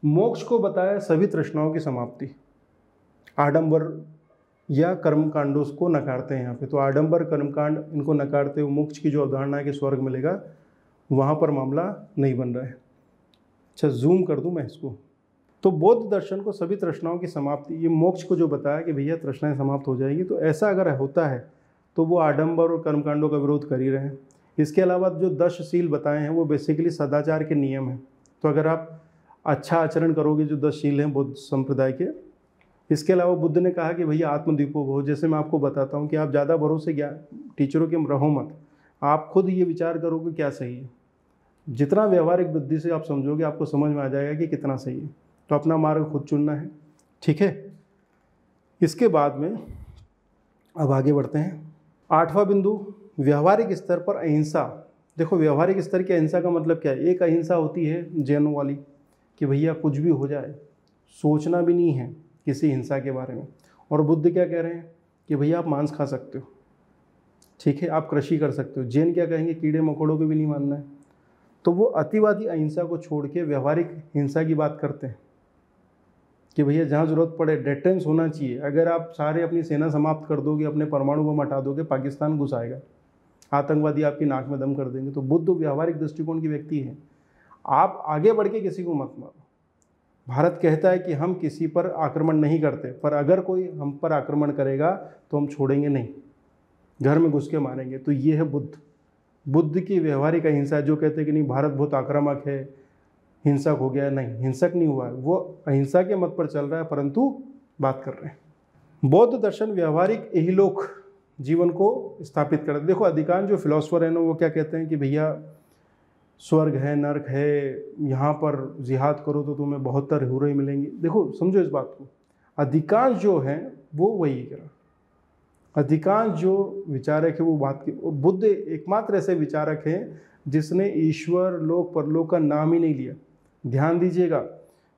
मोक्ष को बताया सभी तृष्णाओं की समाप्ति। आडंबर या कर्मकांडों को नकारते हैं यहाँ पे, तो आडंबर कर्मकांड इनको नकारते हुए मोक्ष की जो अवधारणा है कि स्वर्ग मिलेगा, वहाँ पर मामला नहीं बन रहा है। अच्छा, जूम कर दूँ मैं इसको। तो बौद्ध दर्शन को सभी तृष्णाओं की समाप्ति, ये मोक्ष को जो बताया कि भैया तृष्णाएं समाप्त हो जाएगी, तो ऐसा अगर होता है तो वो आडंबर और कर्मकांडों का विरोध कर ही रहे हैं। इसके अलावा जो 10 शील बताए हैं वो बेसिकली सदाचार के नियम हैं। तो अगर आप अच्छा आचरण करोगे, जो 10 शील हैं बौद्ध संप्रदाय के। इसके अलावा बुद्ध ने कहा कि भैया आत्मदीपो भव। जैसे मैं आपको बताता हूँ कि आप ज़्यादा भरोसे टीचरों के रहो मत, आप खुद ये विचार करोगे क्या सही है। जितना व्यवहारिक बुद्धि से आप समझोगे आपको समझ में आ जाएगा कि कितना सही है। तो अपना मार्ग खुद चुनना है, ठीक है। इसके बाद में अब आगे बढ़ते हैं। 8वां बिंदु, व्यवहारिक स्तर पर अहिंसा। देखो व्यवहारिक स्तर की अहिंसा का मतलब क्या है। एक अहिंसा होती है जैनों वाली कि भैया कुछ भी हो जाए, सोचना भी नहीं है किसी हिंसा के बारे में। और बुद्ध क्या कह रहे हैं कि भैया आप मांस खा सकते हो, ठीक है, आप कृषि कर सकते हो। जैन क्या कहेंगे, कीड़े मकोड़ों को भी नहीं मानना है। तो वो अतिवादी अहिंसा को छोड़ के व्यवहारिक हिंसा की बात करते हैं कि भैया जहाँ ज़रूरत पड़े डिटेंस होना चाहिए। अगर आप सारे अपनी सेना समाप्त कर दोगे, अपने परमाणु बम हटा दोगे, पाकिस्तान घुस आएगा, आतंकवादी आपकी नाक में दम कर देंगे। तो बुद्ध व्यवहारिक दृष्टिकोण की व्यक्ति है। आप आगे बढ़ के किसी को मत मारो। भारत कहता है कि हम किसी पर आक्रमण नहीं करते, पर अगर कोई हम पर आक्रमण करेगा तो हम छोड़ेंगे नहीं, घर में घुस के मारेंगे। तो ये है बुद्ध की व्यवहारिक अहिंसा। जो कहते हैं कि नहीं भारत बहुत आक्रामक है, हिंसक हो गया, नहीं, हिंसक नहीं हुआ है, वो अहिंसा के मत पर चल रहा है, परंतु बात कर रहे हैं। बौद्ध दर्शन व्यवहारिक इहलोक जीवन को स्थापित कर। देखो अधिकांश जो फिलोसफर है ना, वो क्या कहते हैं कि भैया स्वर्ग है, नर्क है, यहाँ पर जिहाद करो तो तुम्हें 72 हीरोई मिलेंगी। देखो समझो इस बात को, अधिकांश जो हैं वो वही करा। अधिकांश जो विचारक है वो बात की। बुद्ध एकमात्र ऐसे विचारक हैं जिसने ईश्वर लोक परलोक का नाम ही नहीं लिया। ध्यान दीजिएगा,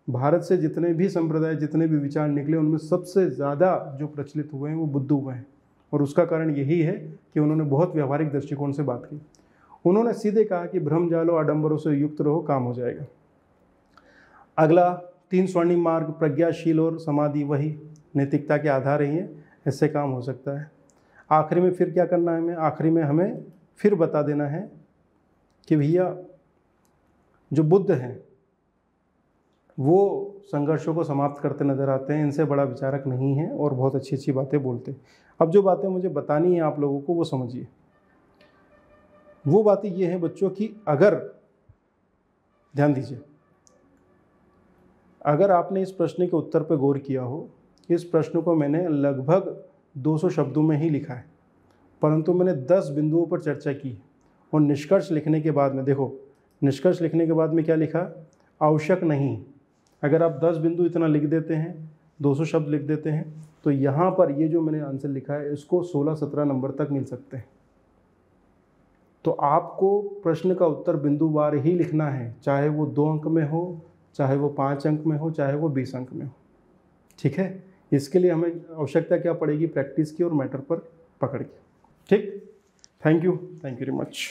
भारत से जितने भी संप्रदाय, जितने भी विचार निकले, उनमें सबसे ज़्यादा जो प्रचलित हुए हैं वो बुद्ध हुए हैं। और उसका कारण यही है कि उन्होंने बहुत व्यवहारिक दृष्टिकोण से बात की। उन्होंने सीधे कहा कि भ्रमजालों आडंबरों से युक्त रहो, काम हो जाएगा। अगला 3 स्वर्णिम मार्ग, प्रज्ञाशील और समाधि, वही नैतिकता के आधार ही हैं, इससे काम हो सकता है। आखिरी में फिर क्या करना है हमें, आखिरी में हमें फिर बता देना है कि भैया जो बुद्ध हैं वो संघर्षों को समाप्त करते नजर आते हैं, इनसे बड़ा विचारक नहीं है और बहुत अच्छी अच्छी बातें बोलते हैं। अब जो बातें मुझे बतानी है आप लोगों को वो समझिए। वो बातें ये हैं बच्चों की, अगर ध्यान दीजिए, अगर आपने इस प्रश्न के उत्तर पर गौर किया हो, इस प्रश्न को मैंने लगभग 200 शब्दों में ही लिखा है, परंतु मैंने 10 बिंदुओं पर चर्चा की। और निष्कर्ष लिखने के बाद में, देखो निष्कर्ष लिखने के बाद में क्या लिखा, आवश्यक नहीं। अगर आप 10 बिंदु इतना लिख देते हैं, 200 शब्द लिख देते हैं, तो यहाँ पर ये जो मैंने आंसर लिखा है इसको 16-17 नंबर तक मिल सकते हैं। तो आपको प्रश्न का उत्तर बिंदुवार ही लिखना है, चाहे वो 2 अंक में हो, चाहे वो 5 अंक में हो, चाहे वो 20 अंक में हो। ठीक है, इसके लिए हमें आवश्यकता क्या पड़ेगी? प्रैक्टिस की और मैटर पर पकड़ के। ठीक, थैंक यू वेरी मच।